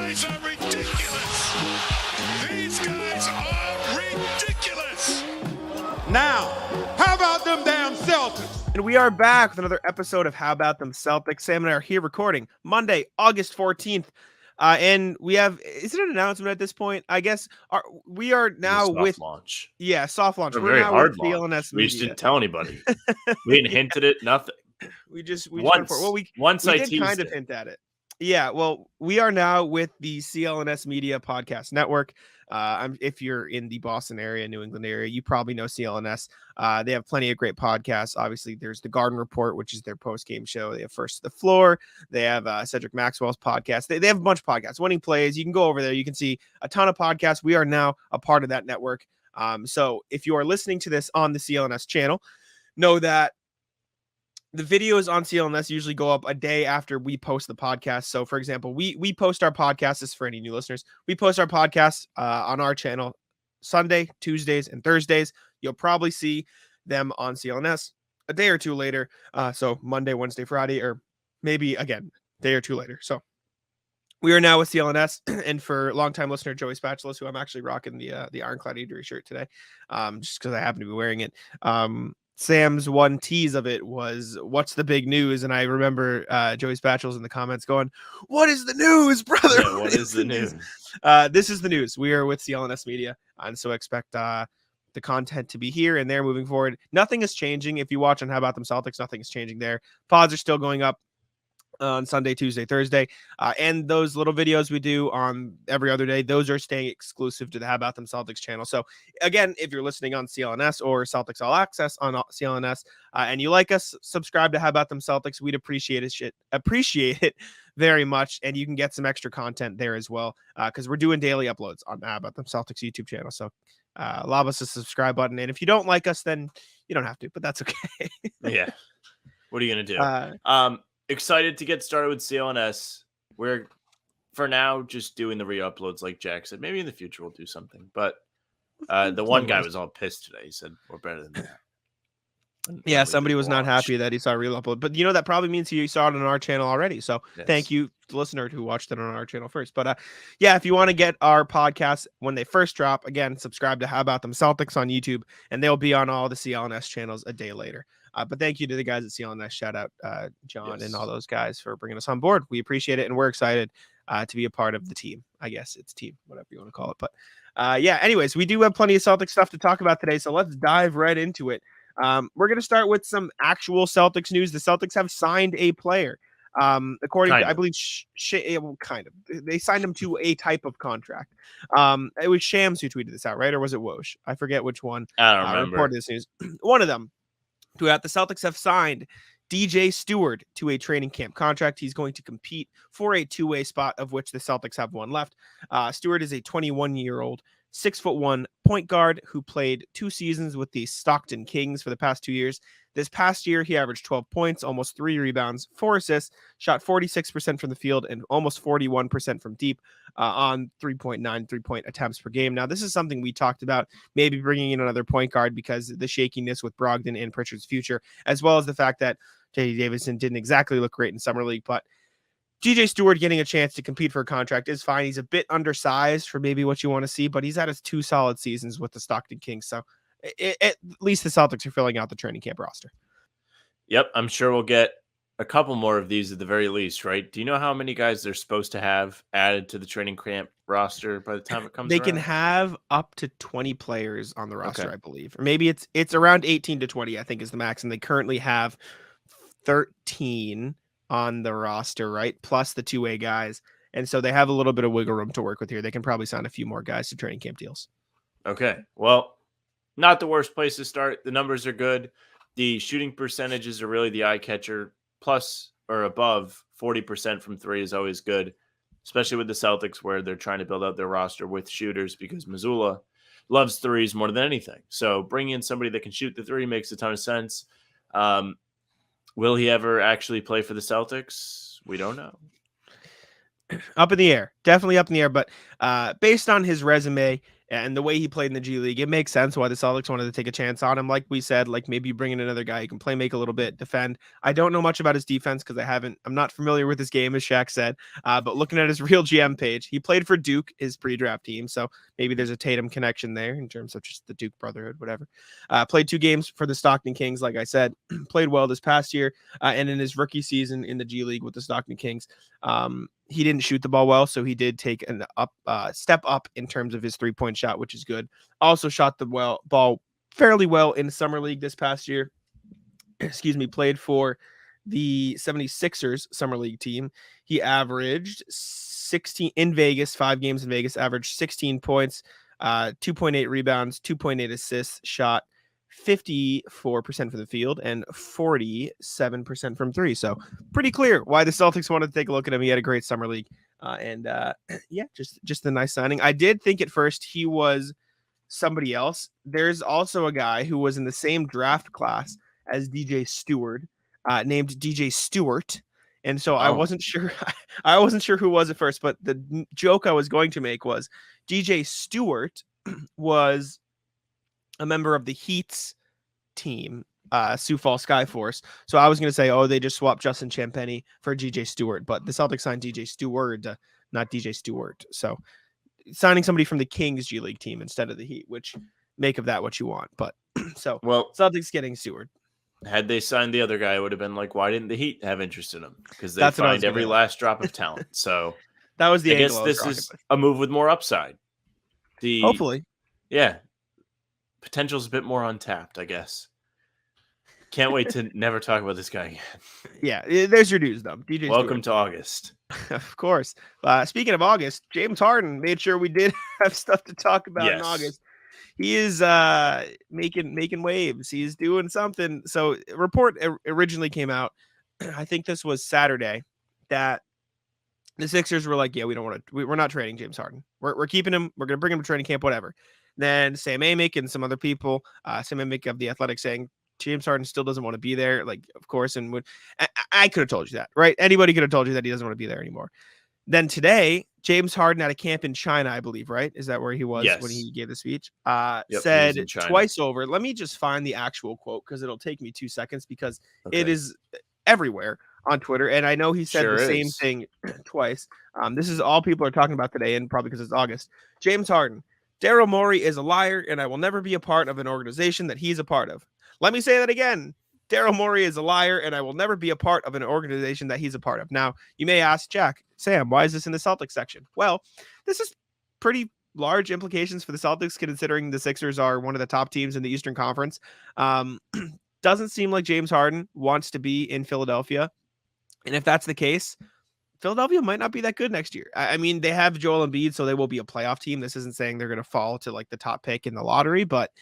guys are ridiculous. These guys are ridiculous. Now, how about them damn Celtics? And we are back with another episode of How About Them Celtics. Sam and I are here recording Monday, August 14th. And we have, is it an announcement at this point? I guess we are now with launch. Yeah, soft launch. A We're very now hard with launch. CLNS We Media. just didn't tell anybody. We didn't hint at it, nothing. We just once went for it. Well, we I did kind of hint at it. Yeah, well, we are now with the CLNS Media Podcast Network. If you're in the Boston area, New England area, you probably know CLNS. They have plenty of great podcasts. Obviously, there's the Garden Report, which is their post-game show. They have First to the Floor. They have Cedric Maxwell's podcast. They have a bunch of podcasts. Winning Plays. You can go over there. You can see a ton of podcasts. We are now a part of that network. So if you are listening to this on the CLNS channel, know that the videos on CLNS usually go up a day after we post the podcast. So, for example, we post our podcasts. This is for any new listeners. We post our podcasts on our channel Sunday, Tuesdays, and Thursdays. You'll probably see them on CLNS a day or two later. So Monday, Wednesday, Friday, or maybe, again, a day or two later. So we are now with CLNS, and for longtime listener Joey Spatulas, who I'm actually rocking the Ironclad Eatery shirt today, just because I happen to be wearing it. Sam's one tease of it was, what's the big news? And I remember Joey Spatulas in the comments going, what is the news, brother? Yeah, what is the news? This is the news. We are with CLNS Media, and so expect the content to be here and there moving forward. Nothing is changing. If you watch on How About Them Celtics, nothing is changing there. Pods are still going up on Sunday, Tuesday, Thursday, and those little videos we do on every other day, those are staying exclusive to the How About Them Celtics channel. So again, if you're listening on CLNS or Celtics All Access on CLNS, and you like us, subscribe to How About Them Celtics. We'd appreciate it very much, and you can get some extra content there as well, because we're doing daily uploads on How About Them Celtics YouTube channel. So lob us a subscribe button, and if you don't like us, then you don't have to, but that's okay. Yeah. What are you gonna do? Excited to get started with CLNS. We're, for now, just doing the re-uploads like Jack said. Maybe in the future we'll do something. But the one guy was all pissed today. He said, we're better than that. Yeah, somebody was not happy that he saw a re-upload. But, that probably means he saw it on our channel already. So Thank you, listener, who watched it on our channel first. But, if you want to get our podcasts when they first drop, again, subscribe to How About Them Celtics on YouTube, and they'll be on all the CLNS channels a day later. But thank you to the guys at CLNS. Shout out John and all those guys for bringing us on board. We appreciate it, and we're excited to be a part of the team. I guess it's team, whatever you want to call it. But anyways, we do have plenty of Celtics stuff to talk about today, so let's dive right into it. We're going to start with some actual Celtics news. The Celtics have signed a player. According to, I believe, kind of. They signed him to a type of contract. It was Shams who tweeted this out, right? Or was it Woj? I forget which one. I don't remember. Reported this news. One of them. The Celtics have signed DJ Steward to a training camp contract. He's going to compete for a two-way spot, of which the Celtics have one left. Steward is a 21-year-old, 6'1" point guard who played 2 seasons with the Stockton Kings for the past 2 years. This past year, he averaged 12 points, almost 3 rebounds, 4 assists, shot 46% from the field and almost 41% from deep on 3.9 three-point attempts per game. Now, this is something we talked about, maybe bringing in another point guard because the shakiness with Brogdon and Pritchard's future, as well as the fact that J.D. Davison didn't exactly look great in Summer League, but DJ Steward getting a chance to compete for a contract is fine. He's a bit undersized for maybe what you want to see, but he's had his 2 solid seasons with the Stockton Kings. So at least the Celtics are filling out the training camp roster. Yep, I'm sure we'll get a couple more of these at the very least, right? Do you know how many guys they're supposed to have added to the training camp roster by the time it comes They around? can have up to 20 players on the roster, I believe. Or maybe it's around 18 to 20, I think, is the max. And they currently have 13 on the roster, right? Plus the 2A guys. And so they have a little bit of wiggle room to work with here. They can probably sign a few more guys to training camp deals. Okay. Well, not the worst place to start. The numbers are good. The shooting percentages are really the eye catcher. Plus or above 40% from 3 is always good, especially with the Celtics where they're trying to build out their roster with shooters because Mazzulla loves threes more than anything. So bringing in somebody that can shoot the 3 makes a ton of sense. Will he ever actually play for the Celtics? We don't know. Up in the air. Definitely up in the air. But based on his resume And the way he played in the G League, it makes sense why the Celtics wanted to take a chance on him. Like we said, like maybe you bring in another guy who can play make a little bit, defend. I don't know much about his defense because I'm not familiar with his game, as Shaq said. But looking at his real GM page, he played for Duke, his pre-draft team. So maybe there's a Tatum connection there in terms of just the Duke brotherhood, whatever. Played 2 games for the Stockton Kings, like I said, played well this past year. And in his rookie season in the G League with the Stockton Kings, he didn't shoot the ball well, so he did take an step up in terms of his 3-point shot, which is good. Also shot the ball fairly well in summer league this past year. Excuse me, played for the 76ers summer league team. He averaged 16 in Vegas, 5 games in Vegas, averaged 16 points, 2.8 rebounds, 2.8 assists, shot 54% from the field and 47% from 3. So pretty clear why the Celtics wanted to take a look at him. He had a great summer league. Yeah, just a nice signing. I did think at first he was somebody else. There's also a guy who was in the same draft class as DJ Steward, named DJ Stewart. And so I wasn't sure. I wasn't sure who was at first, but the joke I was going to make was DJ Stewart was a member of the Heat's team, Sioux Falls Skyforce. So I was going to say, they just swapped Justin Champagnie for DJ Stewart, but the Celtics signed DJ Steward, not DJ Stewart. So signing somebody from the Kings G League team instead of the Heat, which make of that what you want. But so Celtics getting Steward. Had they signed the other guy, it would have been like, why didn't the Heat have interest in him? Because they find every last drop of talent. So that was the I guess this is a move with more upside. Hopefully. Yeah. Potential's a bit more untapped, I guess. Can't wait to never talk about this guy again. Yeah, there's your news, though. DJ Welcome to August. Of course. Speaking of August, James Harden made sure we did have stuff to talk about in August. He is making waves. He's doing something. So a report originally came out, I think this was Saturday, that the Sixers were like, yeah, we're not trading James Harden. We're keeping him. We're going to bring him to training camp, whatever. Then Sam Amick and some other people, Sam Amick of the Athletic, saying James Harden still doesn't want to be there. Like, of course, and I could have told you that, right? Anybody could have told you that he doesn't want to be there anymore. Then today, James Harden at a camp in China, I believe, right? Is that where he was when he gave the speech? Said twice over. Let me just find the actual quote because it'll take me 2 seconds because it is everywhere on Twitter. And I know he said the same thing twice. This is all people are talking about today, and probably because it's August. James Harden. Daryl Morey is a liar, and I will never be a part of an organization that he's a part of. Let me say that again. Daryl Morey is a liar, and I will never be a part of an organization that he's a part of. Now, you may ask, Jack, Sam, why is this in the Celtics section? Well, this is pretty large implications for the Celtics, considering the Sixers are one of the top teams in the Eastern Conference. Doesn't seem like James Harden wants to be in Philadelphia. And if that's the case, Philadelphia might not be that good next year. I mean, they have Joel Embiid, so they will be a playoff team. This isn't saying they're going to fall to like the top pick in the lottery, but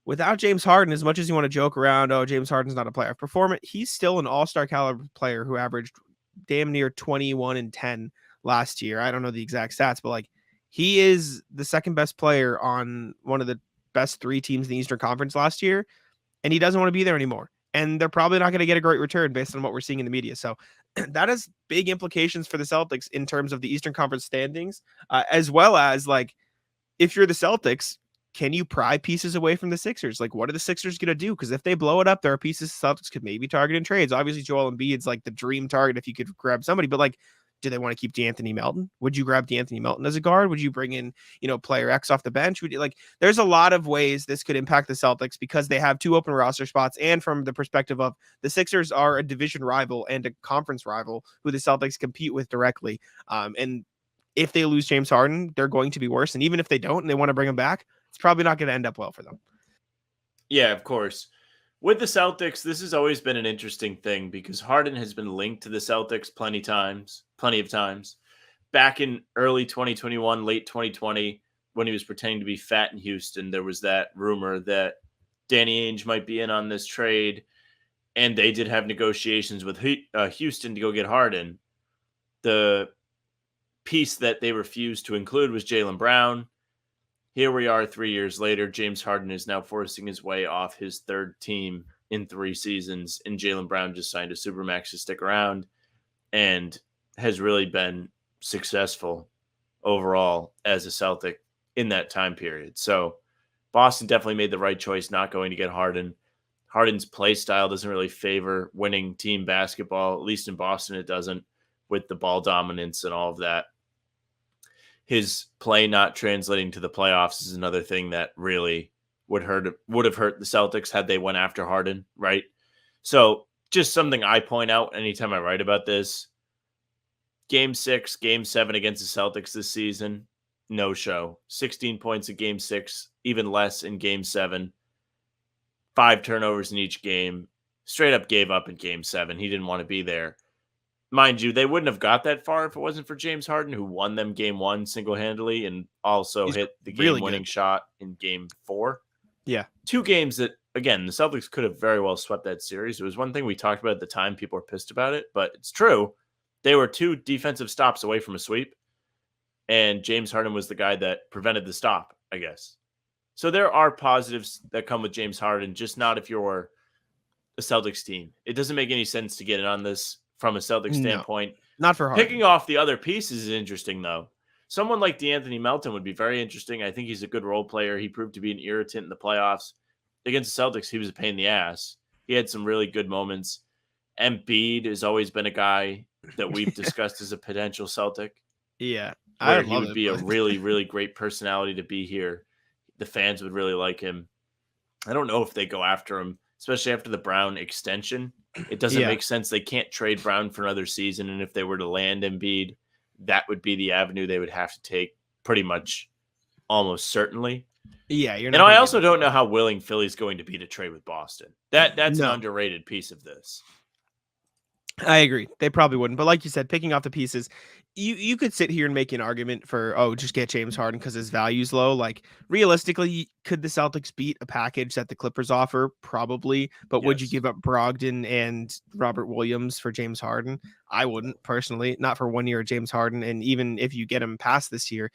without James Harden, as much as you want to joke around, James Harden's not a playoff performer, he's still an all-star caliber player who averaged damn near 21 and 10 last year. I don't know the exact stats, but like he is the second best player on one of the best 3 teams in the Eastern Conference last year, and he doesn't want to be there anymore. And they're probably not going to get a great return based on what we're seeing in the media. So that has big implications for the Celtics in terms of the Eastern Conference standings, as well as like, if you're the Celtics, can you pry pieces away from the Sixers? Like, what are the Sixers going to do? Because if they blow it up, there are pieces the Celtics could maybe target in trades. Obviously, Joel Embiid's like the dream target if you could grab somebody, but like, do they want to keep DeAnthony Melton? Would you grab DeAnthony Melton as a guard? Would you bring in, player X off the bench? Would you there's a lot of ways this could impact the Celtics because they have 2 open roster spots. And from the perspective of the Sixers are a division rival and a conference rival who the Celtics compete with directly. And if they lose James Harden, they're going to be worse. And even if they don't, and they want to bring him back, it's probably not going to end up well for them. Yeah, of course. With the Celtics, this has always been an interesting thing because Harden has been linked to the Celtics plenty of times. Back in early 2021, late 2020, when he was pretending to be fat in Houston, there was that rumor that Danny Ainge might be in on this trade, and they did have negotiations with Houston to go get Harden. The piece that they refused to include was Jaylen Brown. Here we are 3 years later. James Harden is now forcing his way off his 3rd team in 3 seasons, and Jaylen Brown just signed a Supermax to stick around and has really been successful overall as a Celtic. in that time period. So Boston definitely made the right choice not going to get Harden. Harden's play style doesn't really favor winning team basketball, at least in Boston it doesn't, with the ball dominance and all of that. His play not translating to the playoffs is another thing that really would have hurt the Celtics had they went after Harden, right? So just something I point out anytime I write about this. Game 6, Game 7 against the Celtics this season, no show. 16 points in Game 6, even less in Game 7. 5 turnovers in each game. Straight up gave up in Game 7. He didn't want to be there. Mind you, they wouldn't have got that far if it wasn't for James Harden, who won them Game 1 single-handedly and also hit the game-winning shot in Game 4. Yeah. 2 games that, again, the Celtics could have very well swept that series. It was one thing we talked about at the time. People were pissed about it, but it's true. They were 2 defensive stops away from a sweep, and James Harden was the guy that prevented the stop, I guess. So there are positives that come with James Harden, just not if you're a Celtics team. It doesn't make any sense to get in on this from a Celtics standpoint. Not for Harden. Picking off the other pieces is interesting, though. Someone like DeAnthony Melton would be very interesting. I think he's a good role player. He proved to be an irritant in the playoffs. Against the Celtics, he was a pain in the ass. He had some really good moments. Embiid has always been a guy that we've discussed as a potential Celtic. Yeah. He would be a really, really great personality to be here. The fans would really like him. I don't know if they go after him, especially after the Brown extension. It doesn't make sense. They can't trade Brown for another season. And if they were to land Embiid, that would be the avenue they would have to take pretty much almost certainly. Yeah. And I also don't know how willing Philly's going to be to trade with Boston. That's an underrated piece of this. I agree. They probably wouldn't. But like you said, picking off the pieces, you could sit here and make an argument for, just get James Harden because his value's low. Like, realistically, could the Celtics beat a package that the Clippers offer? Probably. But would you give up Brogdon and Robert Williams for James Harden? I wouldn't, personally. Not for 1 year of James Harden. And even if you get him past this year,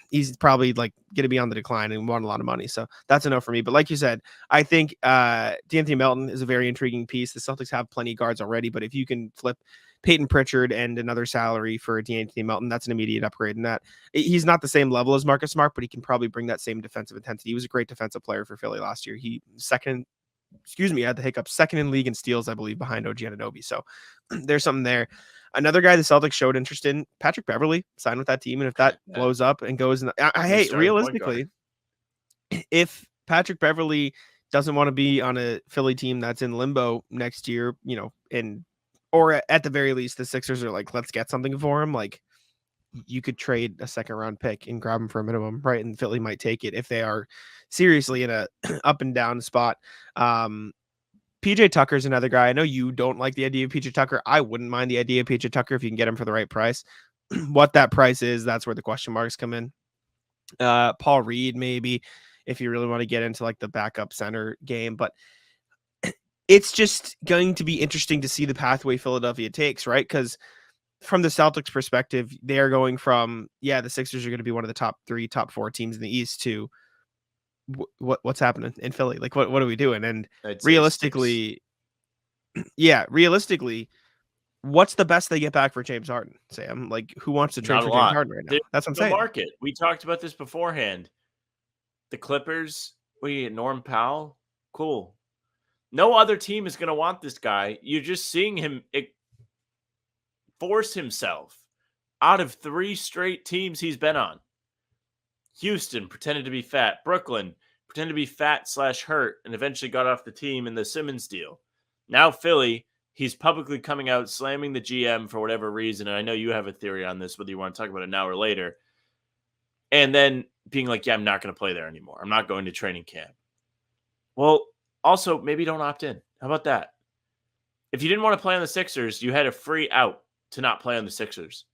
he's probably like going to be on the decline and want a lot of money. So that's enough for me. But like you said, I think DeAnthony Melton is a very intriguing piece. The Celtics have plenty of guards already, but if you can flip Peyton Pritchard and another salary for DeAnthony Melton, that's an immediate upgrade in that. He's not the same level as Marcus Smart, but he can probably bring that same defensive intensity. He was a great defensive player for Philly last year. He second in league in steals, I believe, behind OG Anunoby. So there's something there. Another guy the Celtics showed interest in, Patrick Beverley, signed with that team. And if that blows up and goes in, realistically, if Patrick Beverley doesn't want to be on a Philly team that's in limbo next year, or at the very least, the Sixers are like, let's get something for him. Like, you could trade a second round pick and grab him for a minimum, right? And Philly might take it if they are seriously in a up and down spot. PJ Tucker's another guy. I know you don't like the idea of PJ Tucker. I wouldn't mind the idea of PJ Tucker if you can get him for the right price. What that price is, that's where the question marks come in. Paul Reed, maybe, if you really want to get into like the backup center game. But it's just going to be interesting to see the pathway Philadelphia takes, right? Because from the Celtics perspective, they are going from, the Sixers are going to be one of the top 3, top 4 teams in the East to what's happening in Philly? Like, what are we doing? And realistically, what's the best they get back for James Harden, Sam? Like, who wants to trade for James Harden right now? That's what I'm saying. Market. We talked about this beforehand. The Clippers, we get Norm Powell. Cool. No other team is going to want this guy. You're just seeing him force himself out of 3 straight teams he's been on. Houston pretended to be fat. Brooklyn pretended to be fat/hurt and eventually got off the team in the Simmons deal. Now Philly, he's publicly coming out slamming the GM for whatever reason. And I know you have a theory on this, whether you want to talk about it now or later. And then being like, I'm not going to play there anymore. I'm not going to training camp. Well, also, maybe don't opt in. How about that? If you didn't want to play on the Sixers, you had a free out to not play on the Sixers.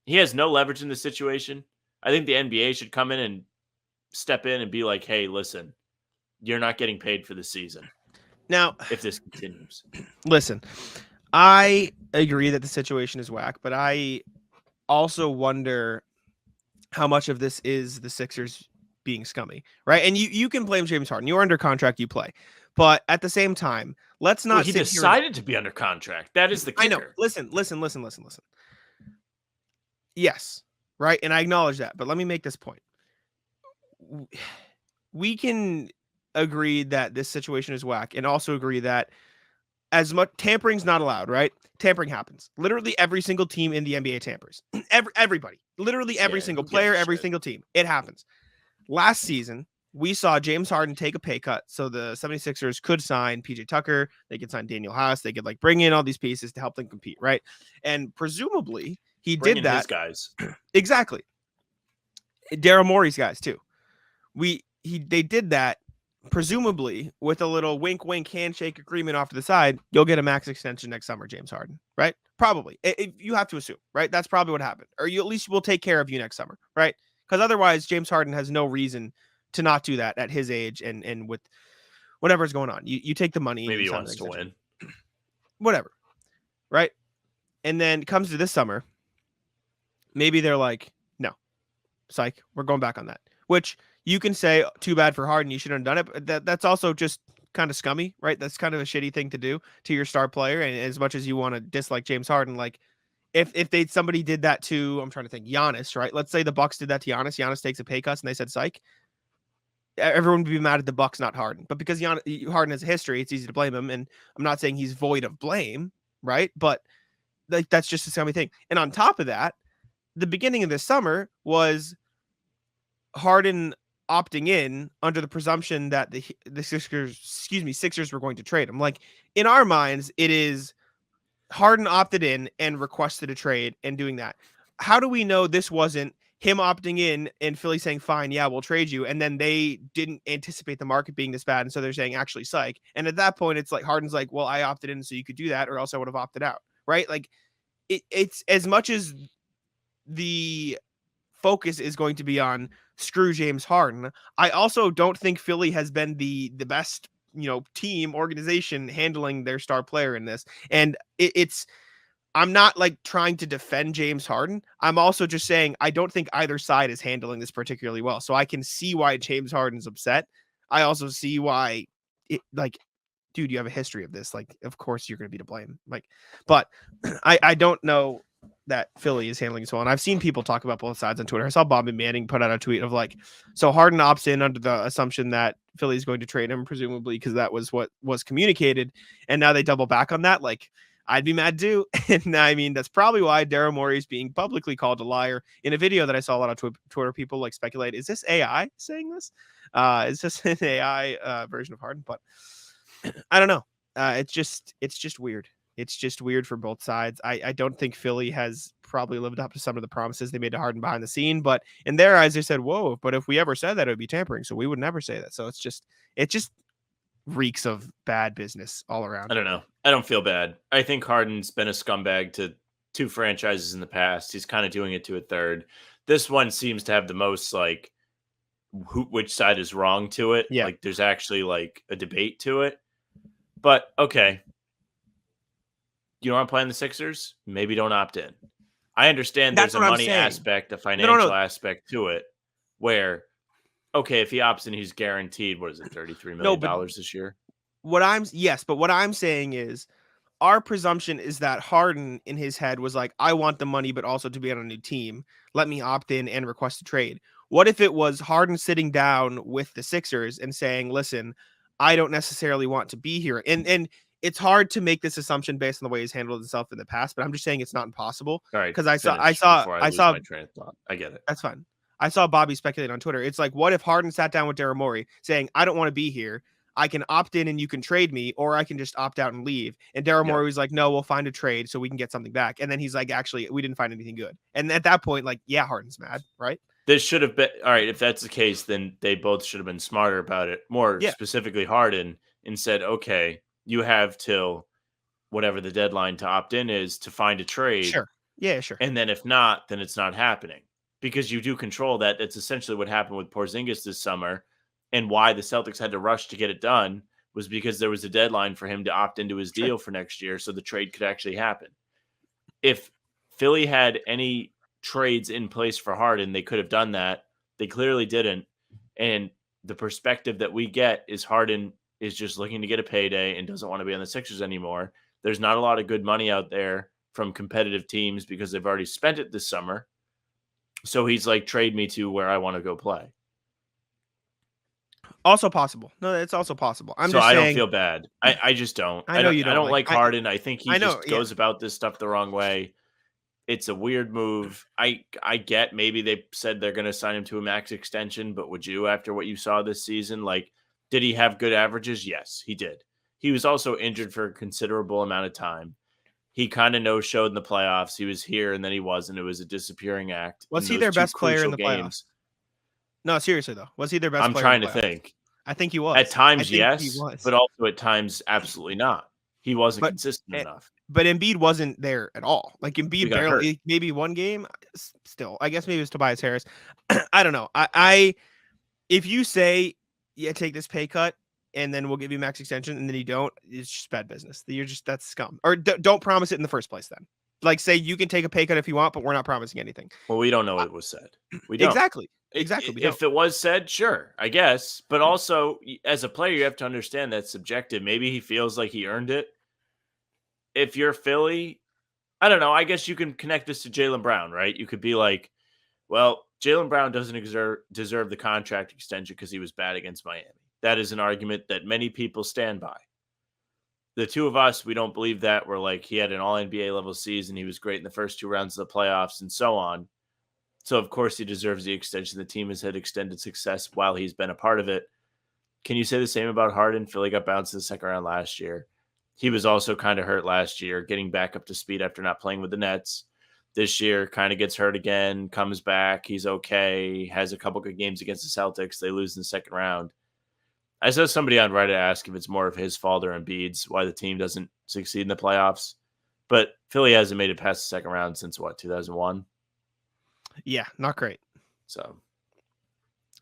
He has no leverage in this situation. I think the NBA should come in and step in and be like, hey, listen, you're not getting paid for the season. Now, if this continues. Listen, I agree that the situation is whack, but I also wonder how much of this is the Sixers being scummy, right? And you can blame James Harden. You're under contract, you play. But at the same time, let's not he decided to be under contract. That is the kicker. I know. Listen. Yes. Right. And I acknowledge that. But let me make this point. we can agree that this situation is whack and also agree that as much tampering's not allowed, right? Tampering happens. Literally every single team in the NBA tampers. Everybody. Literally every Yeah, single who gives player, a every shit? single team. It happens. Last season, we saw James Harden take a pay cut so the 76ers could sign PJ Tucker, they could sign Daniel House, they could like bring in all these pieces to help them compete, right? And presumably he Bring did in that. his guys. Exactly. Daryl Morey's guys too. They did that presumably with a little wink wink handshake agreement off to the side. You'll get a max extension next summer, James Harden, right? Probably. You have to assume, right? That's probably what happened. Or you at least will take care of you next summer, right? Because otherwise James Harden has no reason to not do that at his age and with whatever's going on. You take the money. Maybe and he sign wants an to extension. win. Whatever. Right? And then it comes to this summer. Maybe they're like, no, psych, we're going back on that. Which you can say, too bad for Harden, you shouldn't have done it. But that's also just kind of scummy, right? That's kind of a shitty thing to do to your star player. And as much as you want to dislike James Harden, like if somebody did that to, I'm trying to think, Giannis, right? Let's say the Bucks did that to Giannis. Giannis takes a pay cut and they said psych. Everyone would be mad at the Bucks, not Harden. But because Harden has a history, it's easy to blame him. And I'm not saying he's void of blame, right? But like that's just a scummy thing. And on top of that, the beginning of this summer was Harden opting in under the presumption that the Sixers were going to trade him. Like in our minds, it is Harden opted in and requested a trade and doing that. How do we know this wasn't him opting in and Philly saying, fine, yeah, we'll trade you. And then they didn't anticipate the market being this bad. And so they're saying, actually, psych. And at that point, it's like Harden's like, well, I opted in so you could do that, or else I would have opted out. Right. Like it's as much as the focus is going to be on screw James Harden. I also don't think Philly has been the best, team organization handling their star player in this. And I'm not like trying to defend James Harden. I'm also just saying I don't think either side is handling this particularly well. So I can see why James Harden's upset. I also see why dude, you have a history of this. Like, of course you're going to be to blame. Like, but I don't know that Philly is handling this well. And I've seen people talk about both sides on Twitter. I saw Bobby Manning put out a tweet of like, so Harden opts in under the assumption that Philly is going to trade him, presumably because that was what was communicated. And now they double back on that. Like, I'd be mad too. And I mean, that's probably why Daryl Morey is being publicly called a liar in a video that I saw a lot of Twitter people like speculate. Is this AI saying this? Is this an AI version of Harden? But I don't know. It's just weird. It's just weird for both sides. I don't think Philly has probably lived up to some of the promises they made to Harden behind the scene, but in their eyes, they said, whoa, but if we ever said that, it would be tampering. So we would never say that. So it just reeks of bad business all around. I don't know. I don't feel bad. I think Harden's been a scumbag to 2 franchises in the past. He's kind of doing it to a third. This one seems to have the most like which side is wrong to it. Yeah. Like there's actually like a debate to it. But okay. You don't want to play in the Sixers? Maybe don't opt in. I understand That's there's a what I'm money saying. aspect, a financial No. aspect to it where, okay, if he opts in, he's guaranteed, what is it, $33 million this year? What I'm saying is our presumption is that Harden in his head was like, I want the money, but also to be on a new team. Let me opt in and request a trade. What if it was Harden sitting down with the Sixers and saying, listen, I don't necessarily want to be here. And it's hard to make this assumption based on the way he's handled himself in the past, but I'm just saying it's not impossible. All right. Because I saw my train of thought. I get it. That's fine. I saw Bobby speculate on Twitter. It's like, what if Harden sat down with Daryl Morey saying, I don't want to be here. I can opt in and you can trade me, or I can just opt out and leave. And Daryl Morey was like, no, we'll find a trade so we can get something back. And then he's like, actually, we didn't find anything good. And at that point, like, yeah, Harden's mad, right? This should have been all right. If that's the case, then they both should have been smarter about it. More specifically, Harden, and said, okay, you have till whatever the deadline to opt in is to find a trade. Sure. Yeah, sure. And then if not, then it's not happening because you do control that. That's essentially what happened with Porzingis this summer. And why the Celtics had to rush to get it done was because there was a deadline for him to opt into his deal for next year. So the trade could actually happen. If Philly had any trades in place for Harden, they could have done that. They clearly didn't. And the perspective that we get is Harden is just looking to get a payday and doesn't want to be on the Sixers anymore. There's not a lot of good money out there from competitive teams because they've already spent it this summer. So he's like, trade me to where I want to go play. Also possible. No, it's also possible. I'm so just I saying. don't feel bad. I just don't. I know you I don't don't like I Harden. I think he I know. just Yeah. goes about this stuff the wrong way. It's a weird move. I get maybe they said they're going to sign him to a max extension, but would you after what you saw this season? Like, did he have good averages? Yes, he did. He was also injured for a considerable amount of time. He kind of no-showed in the playoffs. He was here and then he wasn't. It was a disappearing act. Was in he those their two best player in crucial the games. playoffs? No, seriously though. Was he their best I'm player in trying the to playoffs? think. I think he was. At times, He yes, was. but also at times, absolutely not. He wasn't But consistent eh, enough. but Embiid wasn't there at all. Like He Embiid got hurt. barely, maybe one game. Still, I guess maybe it was Tobias Harris. I don't know. I if you say yeah, take this pay cut and then we'll give you max extension, and then you don't, it's just bad business. That's scum. Or don't promise it in the first place. Then, like, say you can take a pay cut if you want, but we're not promising anything. Well, we don't know what was said. We don't. Exactly. Exactly. If it was said, sure, I guess. But also, as a player, you have to understand that's subjective. Maybe he feels like he earned it. If you're Philly, I don't know. I guess you can connect this to Jaylen Brown, right? You could be like, well, Jaylen Brown doesn't deserve the contract extension because he was bad against Miami. That is an argument that many people stand by. The two of us, we don't believe that. We're like, he had an all NBA level season. He was great in the first two rounds of the playoffs and so on. So, of course, he deserves the extension. The team has had extended success while he's been a part of it. Can you say the same about Harden? Philly got bounced in the second round last year. He was also kind of hurt last year, getting back up to speed after not playing with the Nets. This year, kind of gets hurt again, comes back. He's okay, has a couple good games against the Celtics. They lose in the second round. I saw somebody on Reddit ask if it's more of his fault or Embiid's, why the team doesn't succeed in the playoffs. But Philly hasn't made it past the second round since, 2001? Yeah, not great. So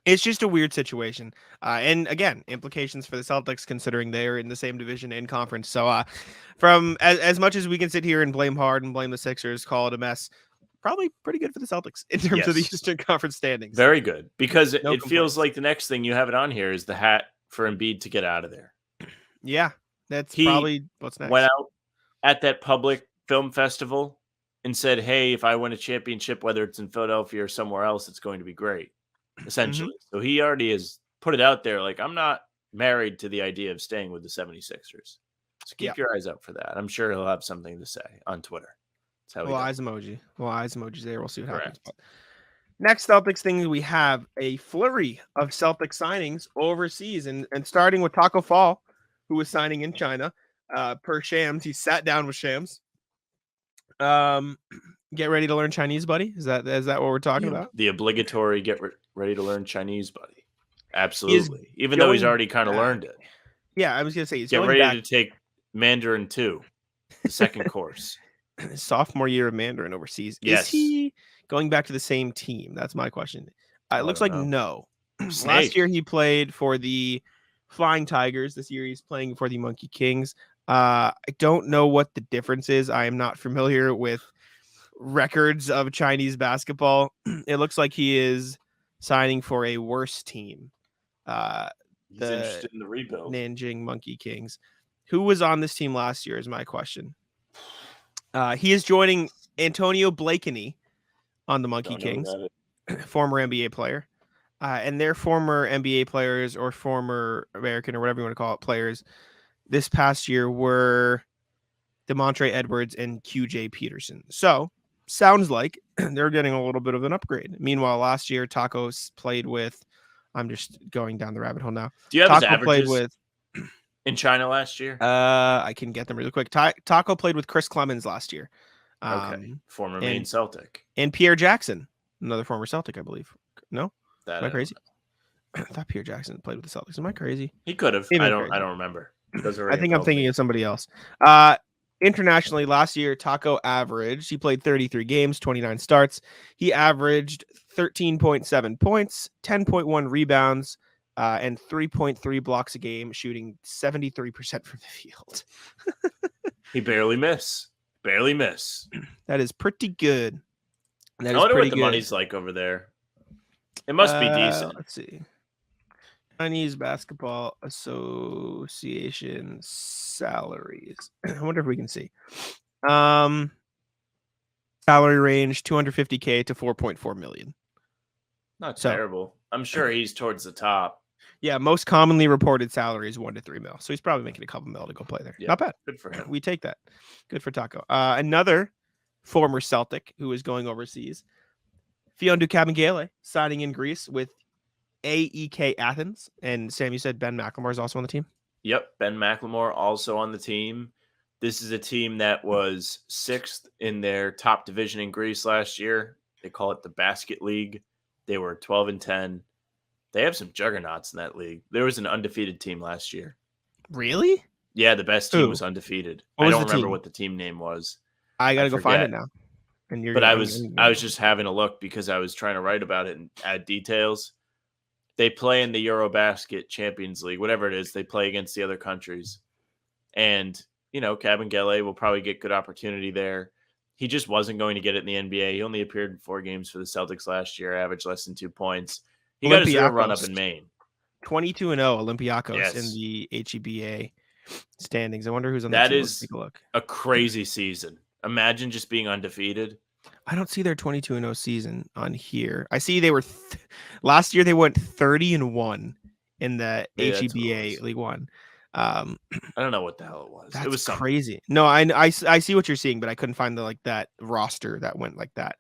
it's just a weird situation. And again, implications for the Celtics considering they're in the same division and conference. So from as much as we can sit here and blame Harden, blame the Sixers, call it a mess, probably pretty good for the Celtics in terms of the Eastern Conference standings. Very good. Because No it feels like the next thing you have it on here is the hat for Embiid to get out of there. Yeah, that's probably what's next. Went out at that public film festival and said, hey, if I win a championship, whether it's in Philadelphia or somewhere else, it's going to be great, essentially. So he already has put it out there. Like, I'm not married to the idea of staying with the 76ers. So keep your eyes out for that. I'm sure he'll have something to say on Twitter. That's how eyes emoji. Well, eyes emojis there. We'll see what happens. But next Celtics thing, we have a flurry of Celtic signings overseas, and starting with Taco Fall, who was signing in China. Per Shams, he sat down with Shams. Get ready to learn Chinese, buddy. Is that what we're talking about? The obligatory get ready to learn Chinese, buddy. Absolutely. Even though he's already kind of learned it. Yeah, I was gonna say he's get ready to take Mandarin 2, the second course. Sophomore year of Mandarin overseas. Yes. Is he going back to the same team? That's my question. It looks like no. Last year he played for the Flying Tigers. This year he's playing for the Monkey Kings. I don't know what the difference is. I am not familiar with records of Chinese basketball. It looks like he is signing for a worse team. He's interested in the rebuild. Nanjing Monkey Kings. Who was on this team last year is my question. He is joining Antonio Blakeney on the Monkey Kings, former NBA player. And their former NBA players or former American or whatever you want to call it players this past year were DeMontre Edwards and QJ Peterson. So sounds like they're getting a little bit of an upgrade. Meanwhile, last year, Tacos played with, I'm just going down the rabbit hole now. Do you have his Taco played averages with in China last year? I can get them really quick. Taco played with Chris Clemens last year. Former Maine Celtic. And Pierre Jackson, another former Celtic, I believe. No? Am I crazy? I thought Pierre Jackson played with the Celtics. Am I crazy? He could have. I don't remember. I think I'm thinking of somebody else. Internationally, last year, Taco averaged, he played 33 games, 29 starts. He averaged 13.7 points, 10.1 rebounds, and 3.3 blocks a game, shooting 73% from the field. He barely miss. That is pretty good. I wonder what the money's like over there. It must be decent. Let's see. Chinese Basketball Association salaries. I wonder if we can see. Salary range $250K to $4.4 million. Not terrible. I'm sure he's towards the top. Yeah, most commonly reported salary is $1 to $3 mil. So he's probably making a couple mil to go play there. Yeah, Not bad. good for him. We take that. Good for Taco. Another former Celtic who is going overseas, Fiondu Kabengele, signing in Greece with AEK Athens. And Sam, you said Ben McLemore is also on the team? Yep, Ben McLemore also on the team. This is a team that was 6th in their top division in Greece last year. They call it the Basket League. They were 12-10. They have some juggernauts in that league. There was an undefeated team last year. Really? Yeah, the best team Who? was undefeated. What I was don't the remember team? what the team name was. I got to go find forget. it now. And you're But gonna- I was just having a look because I was trying to write about it and add details. They play in the Eurobasket Champions League, whatever it is. They play against the other countries. And, Kabengele will probably get good opportunity there. He just wasn't going to get it in the NBA. He only appeared in 4 games for the Celtics last year, averaged less than 2 points. He got his real run up in Maine. 22-0 Olympiacos in the HEBA standings. I wonder who's on the team. That Let's is take a look. a crazy season. Imagine just being undefeated. I don't see their 22-0 season on here. I see they were last year they went 30-1 in the HEBA League One. I don't know what the hell it was. It was something crazy. No, I see what you're seeing, but I couldn't find that roster that went like that.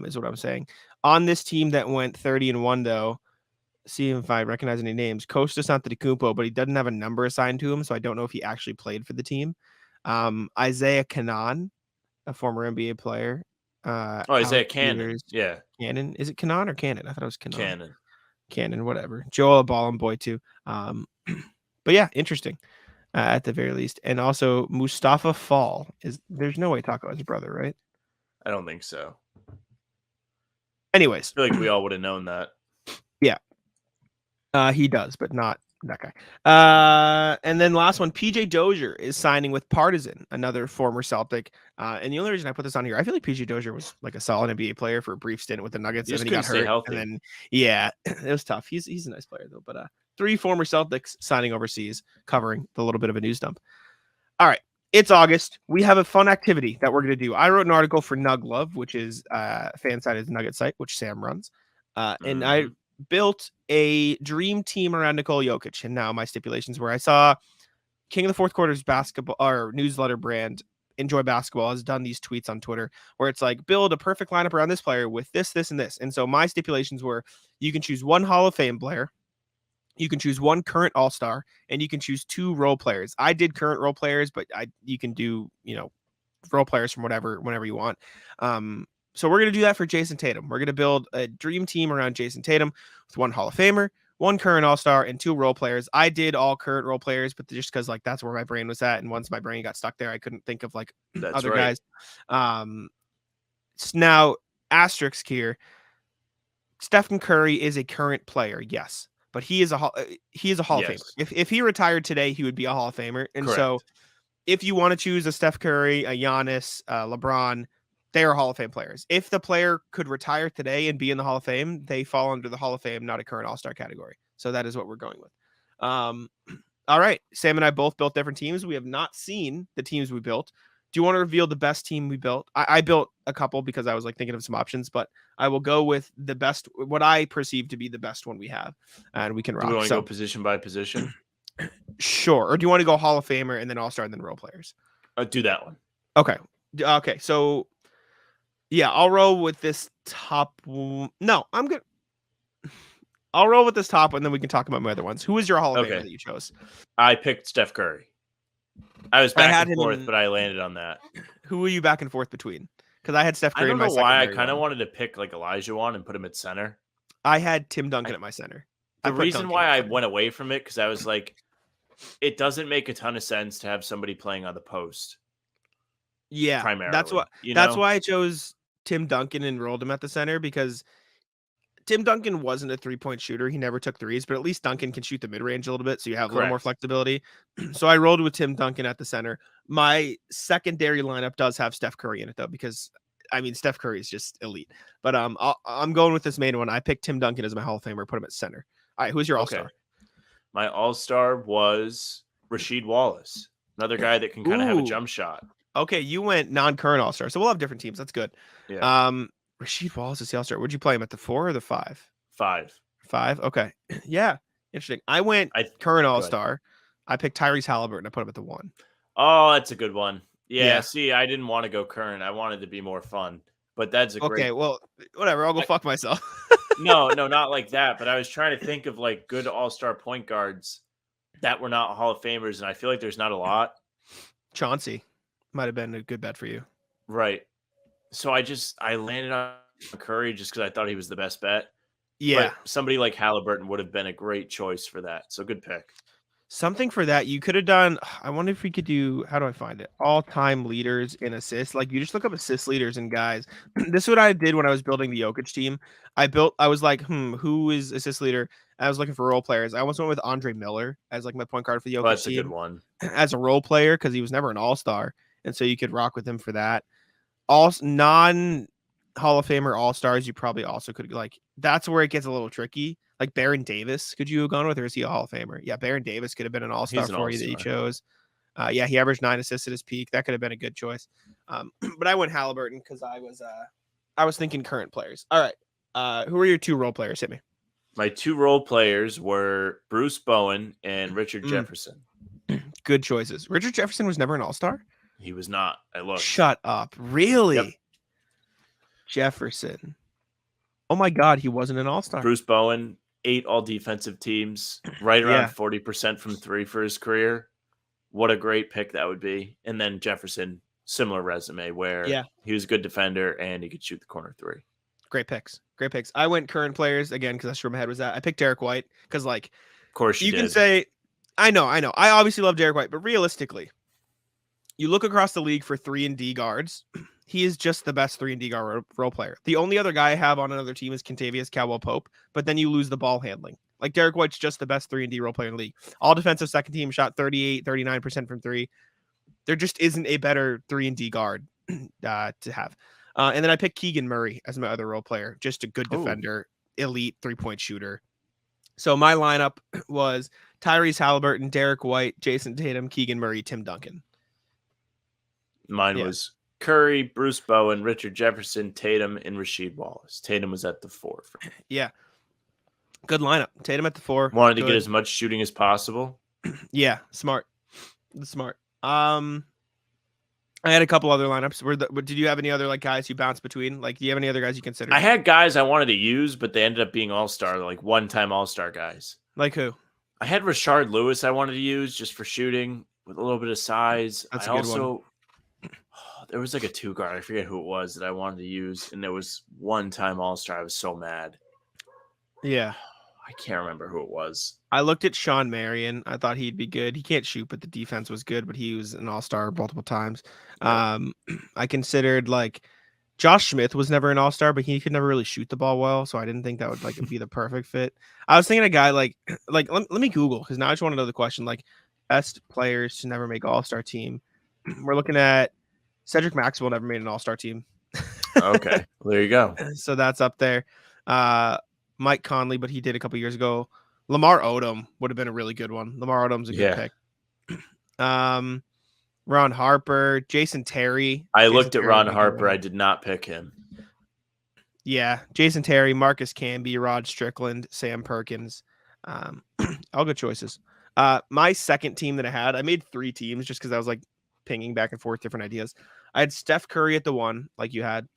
Is what I'm saying. On this team that went 30-1 though, see if I recognize any names. Kostas Antetokounmpo, but he doesn't have a number assigned to him, so I don't know if he actually played for the team. Isaiah Canaan, a former NBA player. Isaiah Cannon. Yeah. Cannon. Is it Canaan or Cannon? I thought it was Canaan. Cannon, whatever. Joel Ballin boy too. But yeah, interesting. At the very least. And also Mustafa Fall there's no way Taco has a brother, right? I don't think so. Anyways. I feel like we all would have known that. Yeah. He does, but not that guy. And then last one, PJ Dozier is signing with Partizan, another former Celtic. And the only reason I put this on here, I feel like PJ Dozier was like a solid NBA player for a brief stint with the Nuggets, and then he got hurt. Healthy. And then it was tough. He's a nice player though. But 3 former Celtics signing overseas, covering the little bit of a news dump. All right. It's August. We have a fun activity that we're going to do. I wrote an article for Nug Love, which is fan-sided Nugget site, which Sam runs. And I built a dream team around Nikola Jokic. And now my stipulations were I saw King of the Fourth Quarter's basketball or newsletter brand, Enjoy Basketball, has done these tweets on Twitter where it's like, build a perfect lineup around this player with this, this, and this. And so my stipulations were you can choose 1 Hall of Fame player, you can choose 1 current All-Star, and you can choose 2 role players. I did current role players, but you can do, role players from whenever you want. So we're going to do that for Jayson Tatum. We're going to build a dream team around Jayson Tatum with 1 Hall of Famer, 1 current All-Star, and 2 role players. I did all current role players, but just because that's where my brain was at. And once my brain got stuck there, I couldn't think of other guys. Now, asterisk here. Stephen Curry is a current player, yes, but he is a Hall of Famer. If he retired today, he would be a Hall of Famer. And so if you want to choose a Steph Curry, a Giannis, LeBron, they are Hall of Fame players. If the player could retire today and be in the Hall of Fame, they fall under the Hall of Fame, not a current All-Star category. So that is what we're going with. All right. Sam and I both built different teams. We have not seen the teams we built. Do you want to reveal the best team we built? I built a couple because I was thinking of some options, but I will go with the best, what I perceive to be the best one we have, and we can rock. Do we want to go position by position? Sure. Or do you want to go Hall of Famer and then All-Star and then role players? Do that one. Okay. So yeah, I'll roll with this top. No, I'm good. I'll roll with this top one, and then we can talk about my other ones. Who is your Hall of Famer that you chose? I picked Steph Curry. I was back and forth, but I landed on that. Who were you back and forth between? Because I had Steph Curry. I don't know why I kind of wanted to pick Elijah Wan and put him at center. I had Tim Duncan at my center. The reason why I went away from it because I was like, it doesn't make a ton of sense to have somebody playing on the post. Yeah, primarily. That's why I chose Tim Duncan and rolled him at the center because Tim Duncan wasn't a 3-point shooter. He never took threes, but at least Duncan can shoot the mid-range a little bit, so you have a little more flexibility. So I rolled with Tim Duncan at the center. My secondary lineup does have Steph Curry in it, though, because, Steph Curry is just elite. But I'm going with this main one. I picked Tim Duncan as my Hall of Famer, put him at center. All right, who's your All-Star? Okay. My All-Star was Rasheed Wallace, another guy that can kind of have a jump shot. Okay, you went non-current All-Star, so we'll have different teams. That's good. Yeah. Rasheed Wallace is the All-Star. Would you play him at the 4 or the 5? 5. 5. Okay. Yeah. Interesting. I went current go ahead. All-Star. I picked Tyrese Halliburton. I put him at the 1. Oh, that's a good one. Yeah, Yeah. see, I didn't want to go current. I wanted to be more fun. But that's a great. Okay, well, whatever. I'll go fuck myself. No, not like that. But I was trying to think of like good All-Star point guards that were not Hall of Famers, and I feel like there's not a lot. Chauncey might have been a good bet for you. Right. So I landed on Curry just because I thought he was the best bet. Yeah. But somebody like Halliburton would have been a great choice for that. So good pick. Something for that. You could have done, I wonder if we could do, how do I find it? All-time leaders in assists. Like, you just look up assist leaders and guys. This is what I did when I was building the Jokic team. I was like, who is assist leader? I was looking for role players. I almost went with Andre Miller as like my point guard for the Jokic That's team. a good one. As a role player, because he was never an all-star. And so you could rock with him for that. All non-Hall of Famer all-stars, you probably also could, like, that's where it gets a little tricky. Like Baron Davis, could you have gone with, or is he a Hall of Famer? Yeah, Baron Davis could have been an all-star for you that you chose. Yeah, he averaged 9 assists at his peak. That could have been a good choice. But I went Halliburton because I was thinking current players. All right. Who are your 2 role players? Hit me. My 2 role players were Bruce Bowen and Richard Jefferson. Good choices. Richard Jefferson was never an all-star? He was not. I looked. Shut up. Really? Yep. Jefferson. Oh my God, he wasn't an all-star. Bruce Bowen, 8 all-defensive teams, right around 40% from 3 for his career. What a great pick that would be. And then Jefferson, similar resume where he was a good defender and he could shoot the corner 3. Great picks. Great picks. I went current players again because that's where my head was at. I picked Derek White because, like, of course you can say, I know. I obviously love Derek White, but realistically, you look across the league for 3-and-D guards. He is just the best 3-and-D guard role player. The only other guy I have on another team is Kentavious Caldwell-Pope, but then you lose the ball handling. Like, Derek White's just the best 3-and-D role player in the league. All defensive second team shot 38, 39% from 3. There just isn't a better 3-and-D guard to have. And then I picked Keegan Murray as my other role player. Just a good defender, elite 3-point shooter. So my lineup was Tyrese Halliburton, Derek White, Jayson Tatum, Keegan Murray, Tim Duncan. Mine was Curry, Bruce Bowen, Richard Jefferson, Tatum, and Rasheed Wallace. Tatum was at the 4 for me. Yeah. Good lineup. Tatum at the 4. Wanted to get as much shooting as possible. Yeah, smart. I had a couple other lineups. Did you have any other like guys you bounced between? Like, do you have any other guys you considered? I had guys I wanted to use, but they ended up being all-star, like one-time all-star guys. Like who? I had Rashard Lewis I wanted to use just for shooting with a little bit of size. That's a good one. There was like a 2 guard. I forget who it was that I wanted to use, and there was one-time all-star. I was so mad. Yeah. I can't remember who it was. I looked at Sean Marion. I thought he'd be good. He can't shoot, but the defense was good, but he was an all-star multiple times. I considered like Josh Smith was never an all-star, but he could never really shoot the ball well, so I didn't think that would like be the perfect fit. I was thinking a guy like let me Google because now I just want to know the question, like best players to never make all-star team. We're looking at Cedric Maxwell never made an all-star team. Okay, well, there you go. So that's up there. Mike Conley, but he did a couple years ago. Lamar Odom would have been a really good one. Lamar Odom's a good pick. Ron Harper, Jason Terry. I looked at Ron Harper. I did not pick him. Yeah, Jason Terry, Marcus Camby, Rod Strickland, Sam Perkins. All good choices. My second team that I made 3 teams just because I was like pinging back and forth different ideas. I had Steph Curry at the 1, like you had.